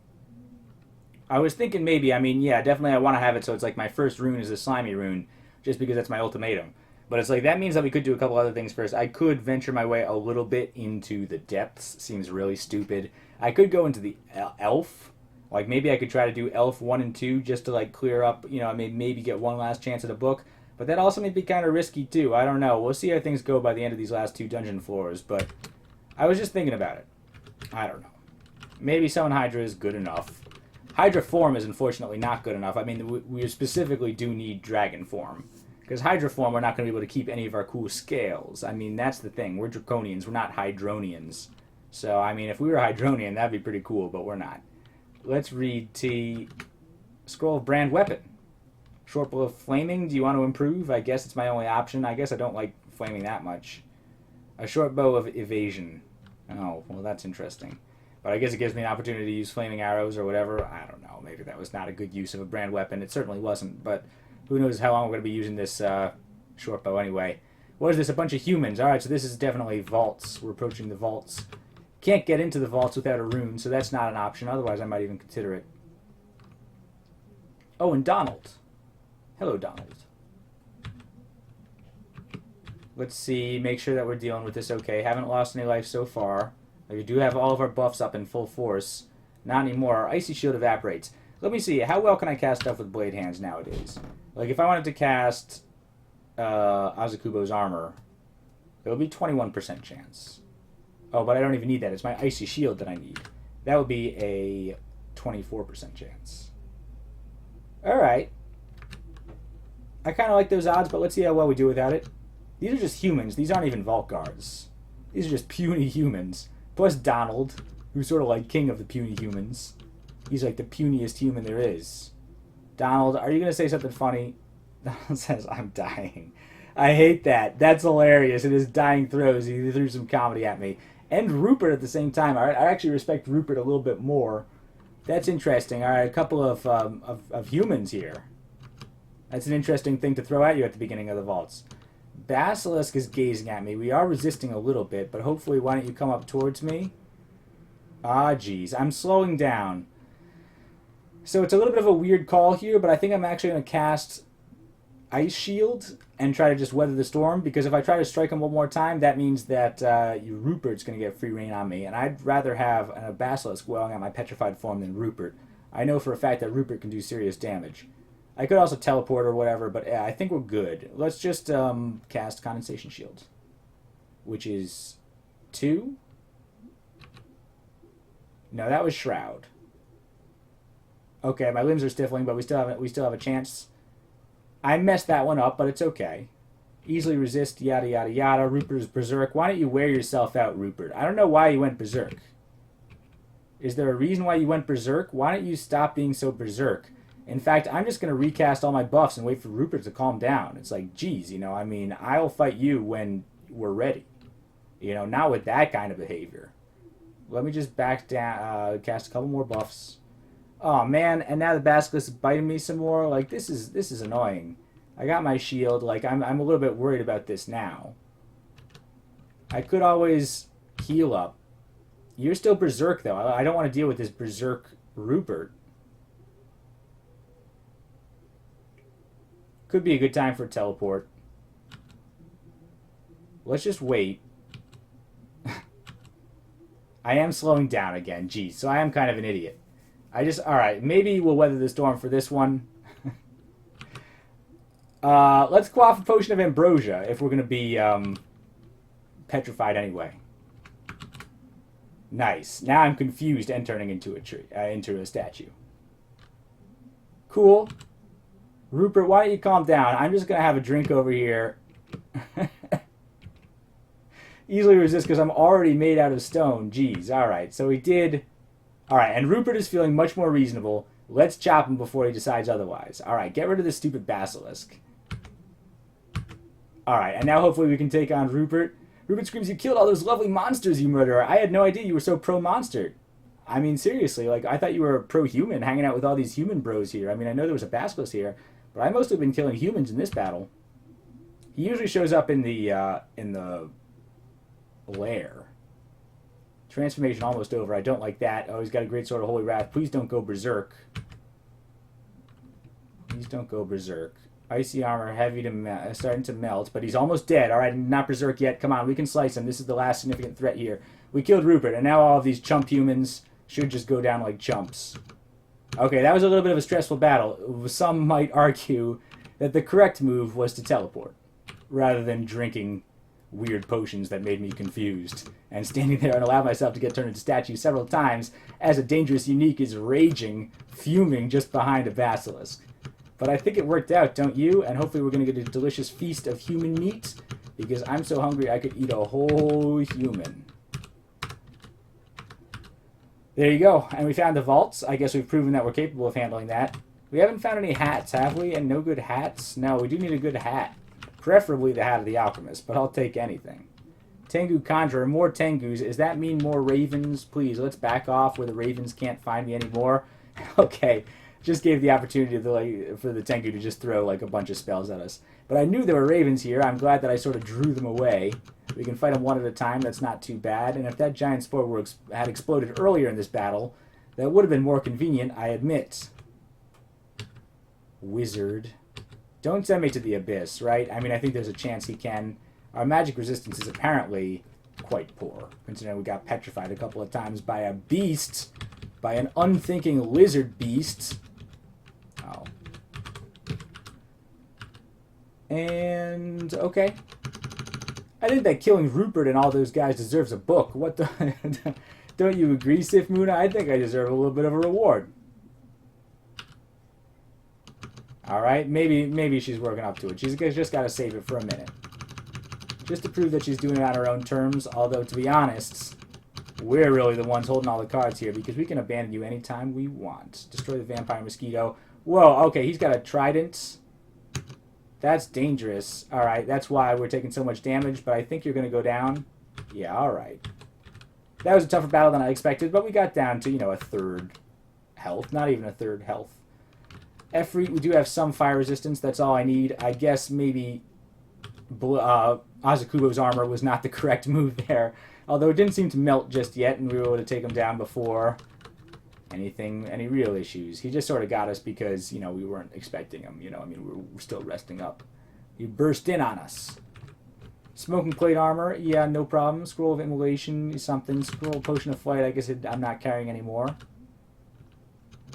I was thinking maybe, I mean, yeah, definitely I want to have it so it's like my first rune is a slimy rune, just because that's my ultimatum. But it's like, that means that we could do a couple other things first. I could venture my way a little bit into the depths. Seems really stupid. I could go into the elf. Like, maybe I could try to do elf 1 and 2 just to, like, clear up, you know, maybe get one last chance at a book. But that also may be kind of risky, too. I don't know. We'll see how things go by the end of these last 2 dungeon floors. But I was just thinking about it. I don't know. Maybe Summon Hydra is good enough. Hydra form is unfortunately not good enough. I mean, we specifically do need dragon form. Because Hydra form, we're not going to be able to keep any of our cool scales. I mean, that's the thing. We're Draconians. We're not Hydronians. So, I mean, if we were Hydronian, that'd be pretty cool, but we're not. Let's read T. Scroll of Brand Weapon. Short bow of Flaming. Do you want to improve? I guess it's my only option. I guess I don't like flaming that much. A short bow of Evasion. Oh, well, that's interesting. But I guess it gives me an opportunity to use flaming arrows or whatever. I don't know. Maybe that was not a good use of a brand weapon. It certainly wasn't, but who knows how long we're going to be using this short bow anyway. What is this? A bunch of humans. Alright, so this is definitely vaults. We're approaching the vaults. Can't get into the vaults without a rune, so that's not an option. Otherwise, I might even consider it. Oh, and Donald. Hello, Donald. Let's see. Make sure that we're dealing with this okay. Haven't lost any life so far. We do have all of our buffs up in full force. Not anymore. Our Icy Shield evaporates. Let me see. How well can I cast stuff with Blade Hands nowadays? Like, if I wanted to cast Azukubo's armor, it would be 21% chance. Oh, but I don't even need that. It's my Icy Shield that I need. That would be a 24% chance. Alright. I kind of like those odds, but let's see how well we do without it. These are just humans. These aren't even Vault Guards. These are just puny humans. Plus Donald, who's sort of like king of the puny humans. He's like the puniest human there is. Donald, are you going to say something funny? Donald says, I'm dying. I hate that. That's hilarious. In his dying throes, he threw some comedy at me. And Rupert at the same time. I actually respect Rupert a little bit more. That's interesting. All right, a couple of humans here. That's an interesting thing to throw at you at the beginning of the vaults. Basilisk is gazing at me. We are resisting a little bit, but hopefully why don't you come up towards me? Ah, geez. I'm slowing down. So it's a little bit of a weird call here, but I think I'm actually going to cast Ice Shield and try to just weather the storm, because if I try to strike him one more time, that means that Rupert's going to get free reign on me, and I'd rather have a Basilisk welling on my petrified form than Rupert. I know for a fact that Rupert can do serious damage. I could also teleport or whatever, but yeah, I think we're good. Let's just cast Condensation Shield, which is 2. No, that was Shroud. Okay, my limbs are stiffling, but we still have a chance. I messed that one up, but it's okay. Easily resist, yada yada yada. Rupert is berserk. Why don't you wear yourself out, Rupert? I don't know why you went berserk. Is there a reason why you went berserk? Why don't you stop being so berserk? In fact, I'm just going to recast all my buffs and wait for Rupert to calm down. It's like, geez, you know, I mean, I'll fight you when we're ready. You know, not with that kind of behavior. Let me just back down, cast a couple more buffs. Oh, man, and now the Basilisk is biting me some more. Like, this is annoying. I got my shield. Like, I'm a little bit worried about this now. I could always heal up. You're still berserk, though. I don't want to deal with this berserk Rupert. Could be a good time for a teleport. Let's just wait. I am slowing down again. Geez, so I am kind of an idiot. Alright, maybe we'll weather the storm for this one. Let's quaff a potion of ambrosia if we're going to be petrified anyway. Nice. Now I'm confused and turning into a tree, into a statue. Cool. Rupert, why don't you calm down? I'm just going to have a drink over here. Easily resist because I'm already made out of stone. Jeez. All right. So we did... All right. And Rupert is feeling much more reasonable. Let's chop him before he decides otherwise. All right. Get rid of this stupid basilisk. All right. And now hopefully we can take on Rupert. Rupert screams, "You killed all those lovely monsters, you murderer. I had no idea you were so pro-monster." I mean, seriously. Like, I thought you were pro-human, hanging out with all these human bros here. I mean, I know there was a basilisk here, but I mostly been killing humans in this battle. He usually shows up in the lair. Transformation almost over. I don't like that. Oh, he's got a great sword of holy wrath. Please don't go berserk. Please don't go berserk. Icy armor, heavy to starting to melt, but he's almost dead. All right, not berserk yet. Come on, we can slice him. This is the last significant threat here. We killed Rupert, and now all of these chump humans should just go down like chumps. Okay, that was a little bit of a stressful battle. Some might argue that the correct move was to teleport, rather than drinking weird potions that made me confused, and standing there and allow myself to get turned into statue several times as a dangerous unique is raging, fuming just behind a basilisk. But I think it worked out, don't you? And hopefully we're going to get a delicious feast of human meat, because I'm so hungry I could eat a whole human. There you go. And we found the vaults. I guess we've proven that we're capable of handling that. We haven't found any hats, have we? And no good hats? No, we do need a good hat. Preferably the hat of the alchemist, but I'll take anything. Tengu Conjurer, more Tengus. Does that mean more ravens? Please, let's back off where the ravens can't find me anymore. Okay. Just gave the opportunity for the Tengu to just throw like a bunch of spells at us. But I knew there were ravens here. I'm glad that I sort of drew them away. We can fight them one at a time. That's not too bad. And if that giant spore had exploded earlier in this battle, that would have been more convenient, I admit. Wizard. Don't send me to the abyss, right? I mean, I think there's a chance he can. Our magic resistance is apparently quite poor, considering we got petrified a couple of times by a beast, by an unthinking lizard beast. Oh. And, okay. I think that killing Rupert and all those guys deserves a book. What the... Don't you agree, Sif Muna? I think I deserve a little bit of a reward. Alright, maybe she's working up to it. She's just got to save it for a minute. Just to prove that she's doing it on her own terms, although, to be honest, we're really the ones holding all the cards here, because we can abandon you anytime we want. Destroy the vampire mosquito. Whoa, okay, he's got a trident. That's dangerous. Alright, that's why we're taking so much damage, but I think you're going to go down. Yeah, alright. That was a tougher battle than I expected, but we got down to, you know, a third health. Not even a third health. Efreet, we do have some fire resistance. That's all I need. I guess maybe Azakubo's armor was not the correct move there. Although it didn't seem to melt just yet, and we were able to take him down before any real issues. He just sort of got us because, you know, we weren't expecting him. You know, I mean, we're still resting up. He burst in on us. Smoking plate armor, yeah, no problem. Scroll of immolation is something. Scroll potion of flight, I guess I'm not carrying anymore.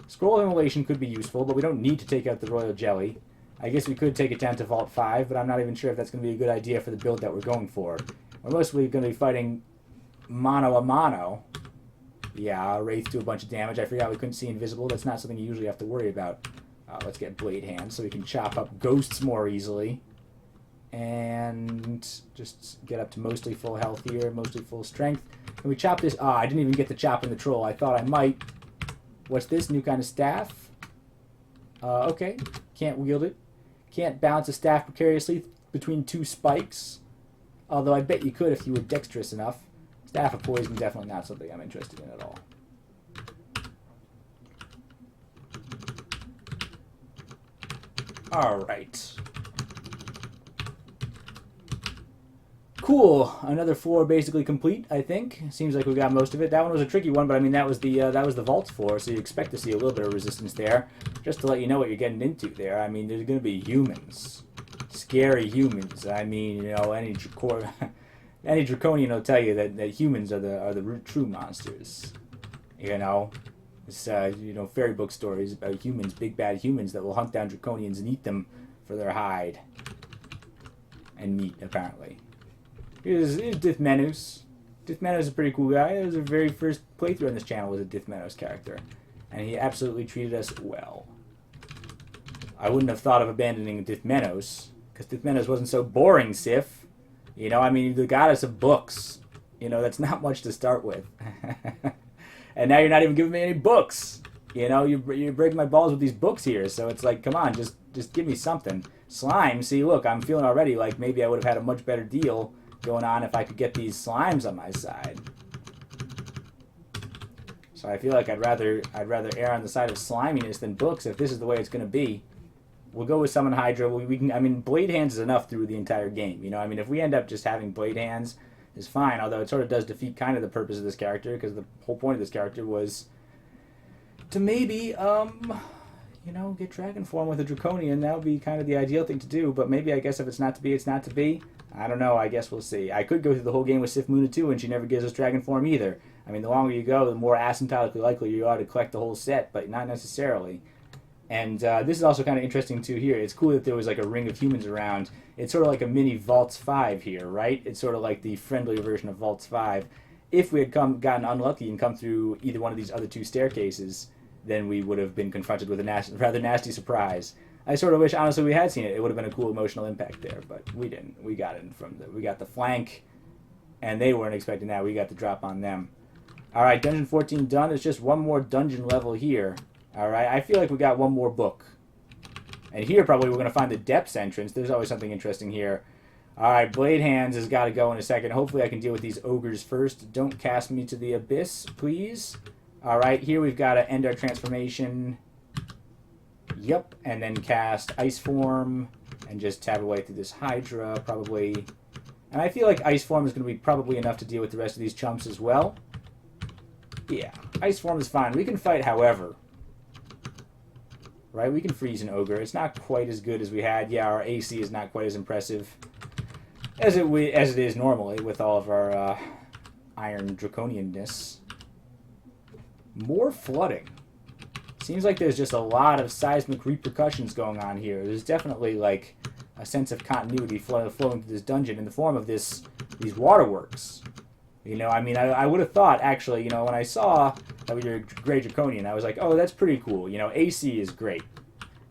Scroll of immolation could be useful, but we don't need to take out the royal jelly. I guess we could take it down to Vault 5, but I'm not even sure if that's going to be a good idea for the build that we're going for. We're mostly going to be fighting mano a mano. Yeah, Wraith do a bunch of damage. I forgot we couldn't see invisible. That's not something you usually have to worry about. Let's get Blade Hand so we can chop up ghosts more easily. And just get up to mostly full health here, mostly full strength. Can we chop this? I didn't even get to chop in the troll. I thought I might. What's this? New kind of staff? Okay. Can't wield it. Can't balance a staff precariously between two spikes. Although I bet you could if you were dexterous enough. Staff of Poison, definitely not something I'm interested in at all. Alright. Cool. Another floor basically complete, I think. Seems like we got most of it. That one was a tricky one, but I mean that was the vault floor, so you expect to see a little bit of resistance there. Just to let you know what you're getting into there. I mean, there's going to be humans. Scary humans. I mean, you know, any draconian will tell you that humans are the true monsters. You know, it's you know, fairy book stories about humans, big bad humans that will hunt down draconians and eat them for their hide and meat, apparently. Here's Dithmenos. Dithmenos is a pretty cool guy. It was our very first playthrough on this channel was a Dithmenos character. And he absolutely treated us well. I wouldn't have thought of abandoning Dithmenos, because Dithmenos wasn't so boring, Sif. You know, I mean, the goddess of books. You know, that's not much to start with. And now you're not even giving me any books. You know, you're breaking my balls with these books here. So it's like, come on, just give me something. Slime, see, look, I'm feeling already like maybe I would have had a much better deal going on if I could get these slimes on my side. So I feel like I'd rather err on the side of sliminess than books if this is the way it's going to be. We'll go with Summon Hydra. We can. I mean, Blade Hands is enough through the entire game. You know, I mean, if we end up just having Blade Hands, is fine. Although it sort of does defeat kind of the purpose of this character, because the whole point of this character was to maybe, you know, get Dragon Form with a Draconian. That would be kind of the ideal thing to do. But maybe I guess if it's not to be, it's not to be. I don't know. I guess we'll see. I could go through the whole game with Sif Muna too, and she never gives us Dragon Form either. I mean, the longer you go, the more asymptotically likely you are to collect the whole set, but not necessarily. And this is also kind of interesting too here. It's cool that there was like a ring of humans around. It's sort of like a mini Vaults 5 here, right? It's sort of like the friendlier version of Vaults 5. If we had gotten unlucky and come through either one of these other two staircases, then we would have been confronted with a rather nasty surprise. I sort of wish, honestly, we had seen it. It would have been a cool emotional impact there, but we didn't. We got it we got the flank, and they weren't expecting that. We got the drop on them. All right, Dungeon 14 done. It's just one more dungeon level here. All right, I feel like we got one more book. And here probably we're going to find the depths entrance. There's always something interesting here. All right, Blade Hands has got to go in a second. Hopefully I can deal with these ogres first. Don't cast me to the abyss, please. All right, here we've got to end our transformation. Yep, and then cast Ice Form and just tab away through this Hydra, probably. And I feel like Ice Form is going to be probably enough to deal with the rest of these chumps as well. Yeah, Ice Form is fine. We can fight however. Right, we can freeze an ogre. It's not quite as good as we had. Yeah, our AC is not quite as impressive as it is normally with all of our iron draconianness. More flooding. Seems like there's just a lot of seismic repercussions going on here. There's definitely like a sense of continuity flowing through this dungeon in the form of these waterworks. You know, I mean, I would have thought, actually, you know, when I saw that we were Grey Draconian, I was like, oh, that's pretty cool. You know, AC is great.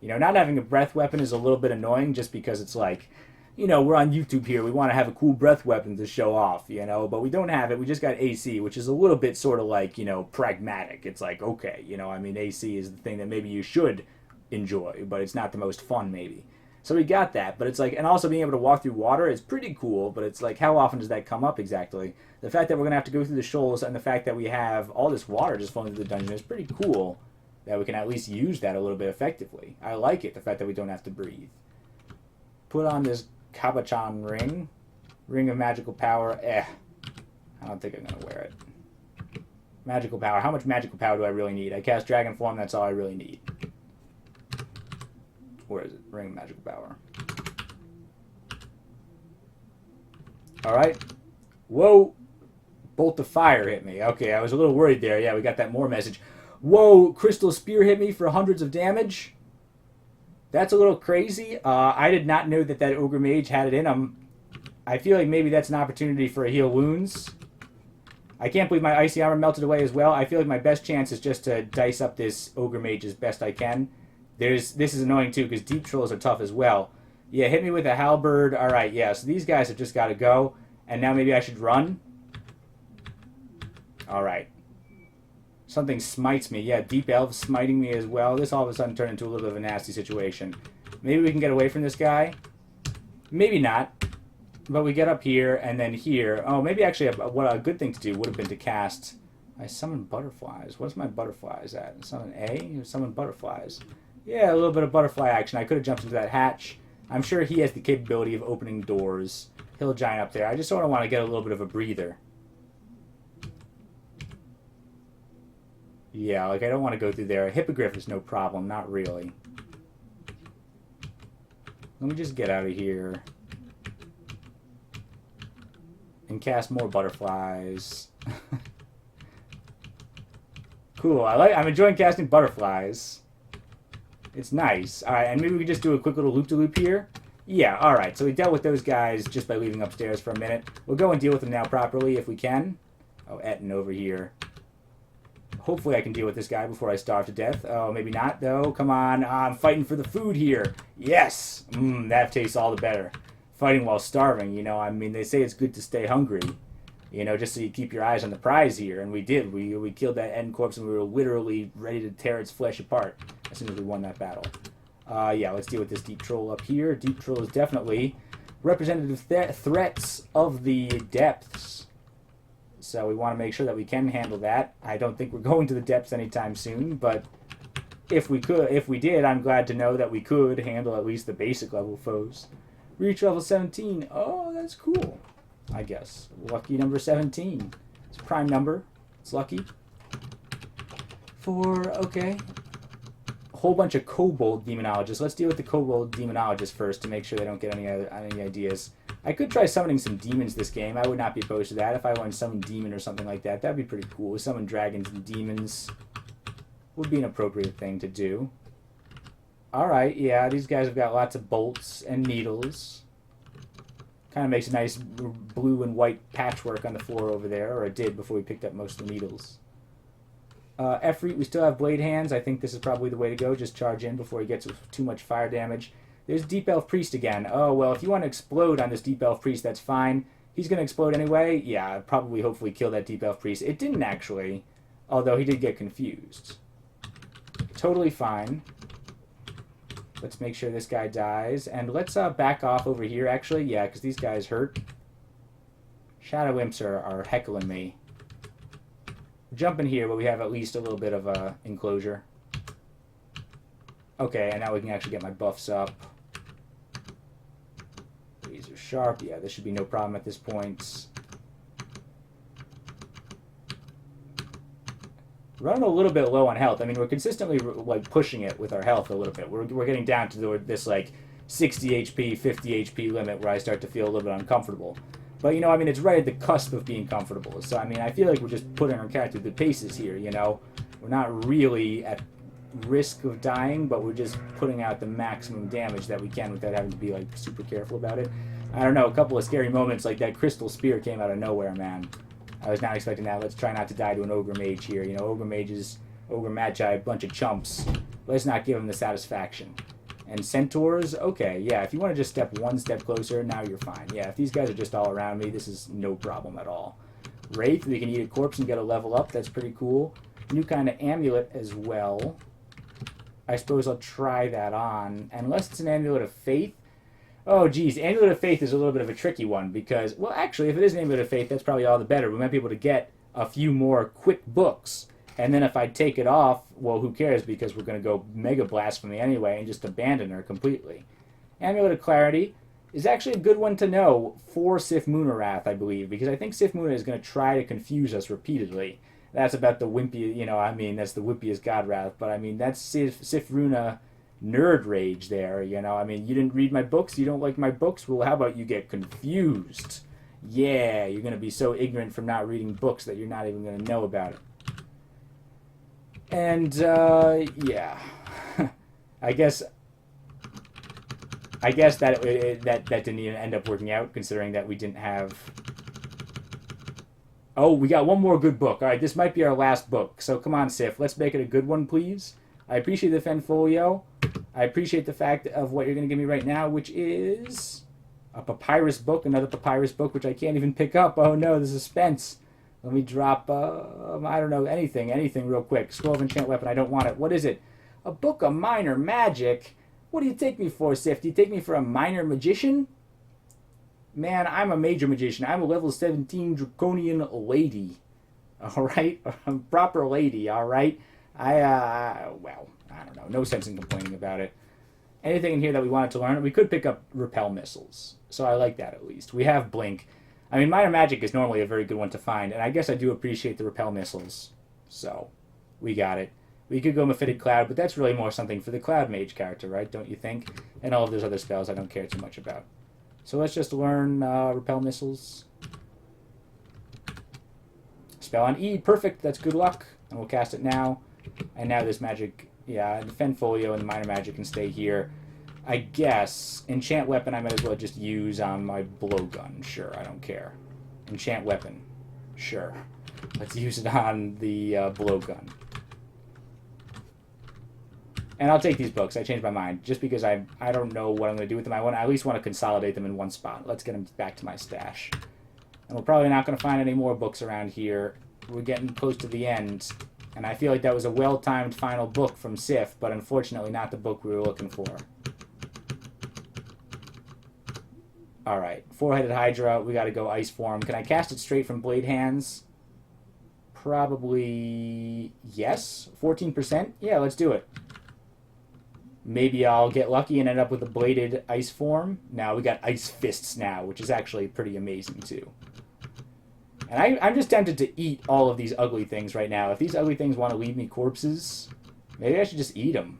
You know, not having a breath weapon is a little bit annoying just because it's like, you know, we're on YouTube here. We want to have a cool breath weapon to show off, you know, but we don't have it. We just got AC, which is a little bit sort of like, you know, pragmatic. It's like, okay, you know, I mean, AC is the thing that maybe you should enjoy, but it's not the most fun, maybe. So we got that, but it's like, and also being able to walk through water is pretty cool, but it's like, how often does that come up exactly? The fact that we're going to have to go through the shoals and the fact that we have all this water just flowing through the dungeon is pretty cool, that we can at least use that a little bit effectively. I like it, the fact that we don't have to breathe. Put on this Kabachan ring. Ring of magical power. I don't think I'm going to wear it. Magical power. How much magical power do I really need? I cast Dragon Form, that's all I really need. Where is it? Ring of magical power. Alright. Whoa! Bolt of fire hit me. Okay, I was a little worried there. Yeah, we got that more message. Whoa! Crystal spear hit me for hundreds of damage. That's a little crazy. I did not know that Ogre Mage had it in him. I feel like maybe that's an opportunity for a heal wounds. I can't believe my icy armor melted away as well. I feel like my best chance is just to dice up this Ogre Mage as best I can. This is annoying too, because deep trolls are tough as well. Yeah, hit me with a halberd. Alright, yeah, so these guys have just got to go. And now maybe I should run. Alright. Something smites me. Yeah, Deep Elf smiting me as well. This all of a sudden turned into a little bit of a nasty situation. Maybe we can get away from this guy. Maybe not. But we get up here and then here. Oh, maybe actually what a good thing to do would have been to cast... I summon butterflies. What's my butterflies at? Summon A? Or summon butterflies? Yeah, a little bit of butterfly action. I could have jumped into that hatch. I'm sure he has the capability of opening doors. Hill Giant up there. I just sort of want to get a little bit of a breather. Yeah, like I don't want to go through there. A hippogriff is no problem. Not really. Let me just get out of here. And cast more butterflies. Cool. I'm enjoying casting butterflies. It's nice. All right, and maybe we can just do a quick little loop-de-loop here. Yeah, all right. So we dealt with those guys just by leaving upstairs for a minute. We'll go and deal with them now properly if we can. Oh, Etten over here. Hopefully I can deal with this guy before I starve to death. Oh, maybe not, though. Come on. I'm fighting for the food here. Yes! That tastes all the better. Fighting while starving, you know. I mean, they say it's good to stay hungry. You know, just so you keep your eyes on the prize here. And we did. We killed that Etten corpse and we were literally ready to tear its flesh apart as soon as we won that battle. Yeah, let's deal with this deep troll up here. Deep troll is definitely representative threats of the depths. So we want to make sure that we can handle that. I don't think we're going to the depths anytime soon, but if we did, I'm glad to know that we could handle at least the basic level foes. Reach level 17. Oh, that's cool. I guess. Lucky number 17. It's a prime number. It's lucky. Okay. A whole bunch of kobold demonologists. Let's deal with the kobold demonologists first to make sure they don't get any ideas. I could try summoning some demons this game. I would not be opposed to that. If I wanted to summon demon or something like that, that'd be pretty cool. Summon dragons and demons would be an appropriate thing to do. Alright, yeah, these guys have got lots of bolts and needles. Kind of makes a nice blue and white patchwork on the floor over there, or it did before we picked up most of the needles. Efreet, we still have blade hands. I think this is probably the way to go. Just charge in before he gets too much fire damage. There's Deep Elf Priest again. Oh, well, if you want to explode on this Deep Elf Priest, that's fine. He's going to explode anyway. Yeah, probably hopefully kill that Deep Elf Priest. It didn't actually, although he did get confused. Totally fine. Let's make sure this guy dies. And let's back off over here, actually. Yeah, because these guys hurt. Shadow Imps are heckling me. Jump in here, but we have at least a little bit of enclosure. Okay, and now we can actually get my buffs up. These are sharp. Yeah, this should be no problem at this point. Running a little bit low on health. I mean, we're consistently like pushing it with our health a little bit. We're getting down to this like 60 HP, 50 HP limit where I start to feel a little bit uncomfortable. But, you know, I mean, it's right at the cusp of being comfortable. So, I mean, I feel like we're just putting our character through the paces here, you know? We're not really at risk of dying, but we're just putting out the maximum damage that we can without having to be, like, super careful about it. I don't know, a couple of scary moments, like that crystal spear came out of nowhere, man. I was not expecting that. Let's try not to die to an ogre mage here. You know, ogre mages, ogre magi, a bunch of chumps. Let's not give them the satisfaction. And centaurs, okay, yeah, if you want to just step one step closer, now you're fine. Yeah, if these guys are just all around me, this is no problem at all. Wraith, we can eat a corpse and get a level up. That's pretty cool. New kind of amulet as well. I suppose I'll try that on. Unless it's an amulet of faith. Oh, geez, amulet of faith is a little bit of a tricky one because, well, actually, if it is an amulet of faith, that's probably all the better. We might be able to get a few more quick books. And then if I take it off, well, who cares, because we're going to go Mega Blasphemy anyway and just abandon her completely. Amulet of Clarity is actually a good one to know for Sif Moonarath, I believe, because I think Sif Moona is going to try to confuse us repeatedly. That's about the wimpy, you know, I mean, that's the wimpiest Godwrath, but I mean, that's Sif Runa nerd rage there, you know. I mean, you didn't read my books, you don't like my books, well, how about you get confused? Yeah, you're going to be so ignorant from not reading books that you're not even going to know about it. And, yeah, I guess that didn't even end up working out, considering that we didn't have... Oh, we got one more good book. All right, this might be our last book. So come on, Sif, let's make it a good one, please. I appreciate the Fenfolio. I appreciate the fact of what you're going to give me right now, which is a papyrus book, another papyrus book, which I can't even pick up. Oh, no, the suspense. Let me drop, I don't know, anything real quick. Scroll of Enchant Weapon, I don't want it. What is it? A book of minor magic? What do you take me for, Sif? Do you take me for a minor magician? Man, I'm a major magician. I'm a level 17 draconian lady. Alright? A proper lady, alright? Well, I don't know. No sense in complaining about it. Anything in here that we wanted to learn? We could pick up repel missiles. So I like that at least. We have blink. I mean, minor magic is normally a very good one to find, and I guess I do appreciate the repel missiles. So, we got it. We could go Mephitic Cloud, but that's really more something for the Cloud Mage character, right? Don't you think? And all of those other spells I don't care too much about. So let's just learn repel missiles. Spell on E, perfect, that's good luck. And we'll cast it now. And now this magic Yeah, Defend Folio and the Minor Magic can stay here. I guess Enchant Weapon I might as well just use on my blowgun. Sure, I don't care. Enchant Weapon. Sure. Let's use it on the blowgun. And I'll take these books. I changed my mind. Just because I don't know what I'm going to do with them. I at least want to consolidate them in one spot. Let's get them back to my stash. And we're probably not going to find any more books around here. We're getting close to the end. And I feel like that was a well-timed final book from Sif, but unfortunately not the book we were looking for. Alright, Four-Headed Hydra, we gotta go Ice Form. Can I cast it straight from Blade Hands? Probably yes. 14%? Yeah, let's do it. Maybe I'll get lucky and end up with a Bladed Ice Form. Now we got Ice Fists now, which is actually pretty amazing too. And I'm just tempted to eat all of these ugly things right now. If these ugly things want to leave me corpses, maybe I should just eat them.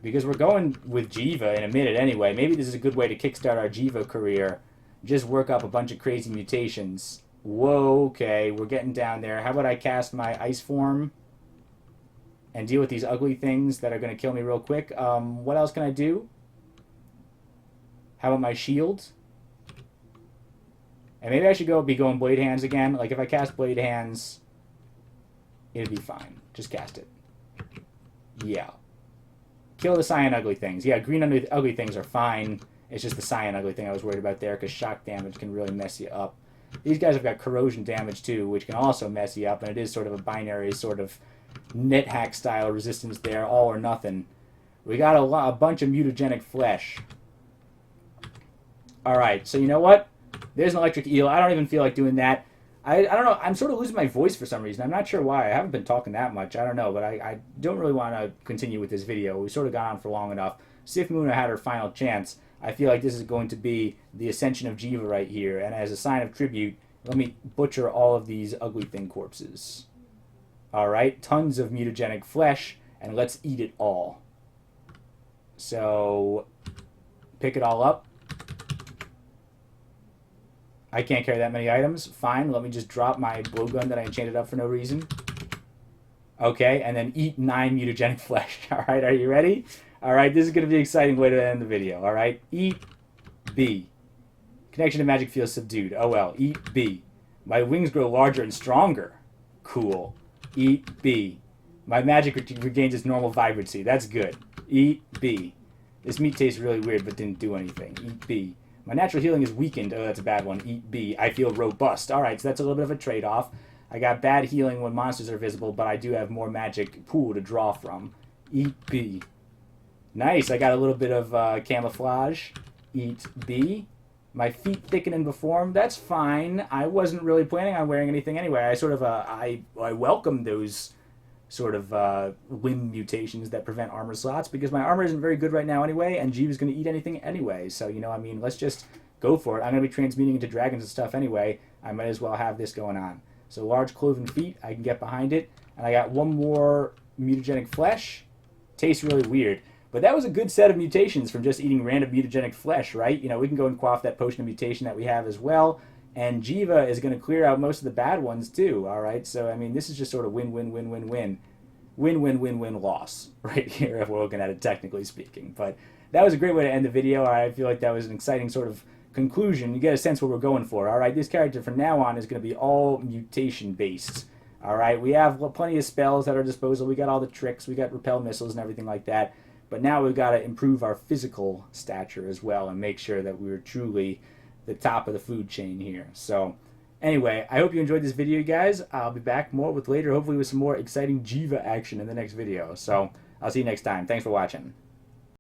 Because we're going with Jiva in a minute anyway. Maybe this is a good way to kickstart our Jiva career. Just work up a bunch of crazy mutations. Whoa, okay, we're getting down there. How about I cast my Ice Form and deal with these ugly things that are going to kill me real quick? What else can I do? How about my shield? And maybe I should be going Blade Hands again. Like, if I cast Blade Hands, it'd be fine. Just cast it. Yeah. Kill the Cyan Ugly Things. Yeah, green ugly things are fine. It's just the Cyan Ugly Thing I was worried about there, because shock damage can really mess you up. These guys have got corrosion damage, too, which can also mess you up, and it is sort of a binary sort of NetHack-style resistance there, all or nothing. We got a bunch of mutagenic flesh. Alright, so you know what? There's an electric eel. I don't even feel like doing that. I don't know. I'm sort of losing my voice for some reason. I'm not sure why. I haven't been talking that much. I don't know. But I don't really want to continue with this video. We've sort of gone on for long enough. Sif Muna had her final chance. I feel like this is going to be the ascension of Jiva right here. And as a sign of tribute, let me butcher all of these ugly thing corpses. Alright. Tons of mutagenic flesh. And let's eat it all. So, pick it all up. I can't carry that many items. Fine, let me just drop my blowgun that I enchanted up for no reason. Okay, and then eat 9 mutagenic flesh. Alright, are you ready? Alright, this is going to be an exciting way to end the video. Alright, eat B. Connection to magic feels subdued. Oh well, eat B. My wings grow larger and stronger. Cool. Eat B. My magic regains its normal vibrancy. That's good. Eat B. This meat tastes really weird but didn't do anything. Eat B. My natural healing is weakened. Oh, that's a bad one. Eat B. I feel robust. Alright, so that's a little bit of a trade-off. I got bad healing when monsters are visible, but I do have more magic pool to draw from. Eat B. Nice, I got a little bit of camouflage. Eat B. My feet thicken and deform. That's fine. I wasn't really planning on wearing anything anyway. I sort of, I welcome those sort of limb mutations that prevent armor slots, because my armor isn't very good right now anyway, and Jeeva's going to eat anything anyway. So, you know, I mean, let's just go for it. I'm going to be transmuting into dragons and stuff anyway. I might as well have this going on. So large cloven feet, I can get behind it. And I got one more mutagenic flesh. Tastes really weird. But that was a good set of mutations from just eating random mutagenic flesh, right? You know, we can go and quaff that potion of mutation that we have as well. And Jiva is going to clear out most of the bad ones too, all right? So, I mean, this is just sort of win-win-win-win-win. Win-win-win-win loss right here if we're looking at it technically speaking. But that was a great way to end the video. I feel like that was an exciting sort of conclusion. You get a sense what we're going for, all right? This character from now on is going to be all mutation-based, all right? We have plenty of spells at our disposal. We got all the tricks. We got repel missiles and everything like that. But now we've got to improve our physical stature as well and make sure that we're truly the top of the food chain here. So anyway, I hope you enjoyed this video, guys. I'll be back more with later, hopefully with some more exciting Jiva action in the next video. So I'll see you next time. Thanks for watching.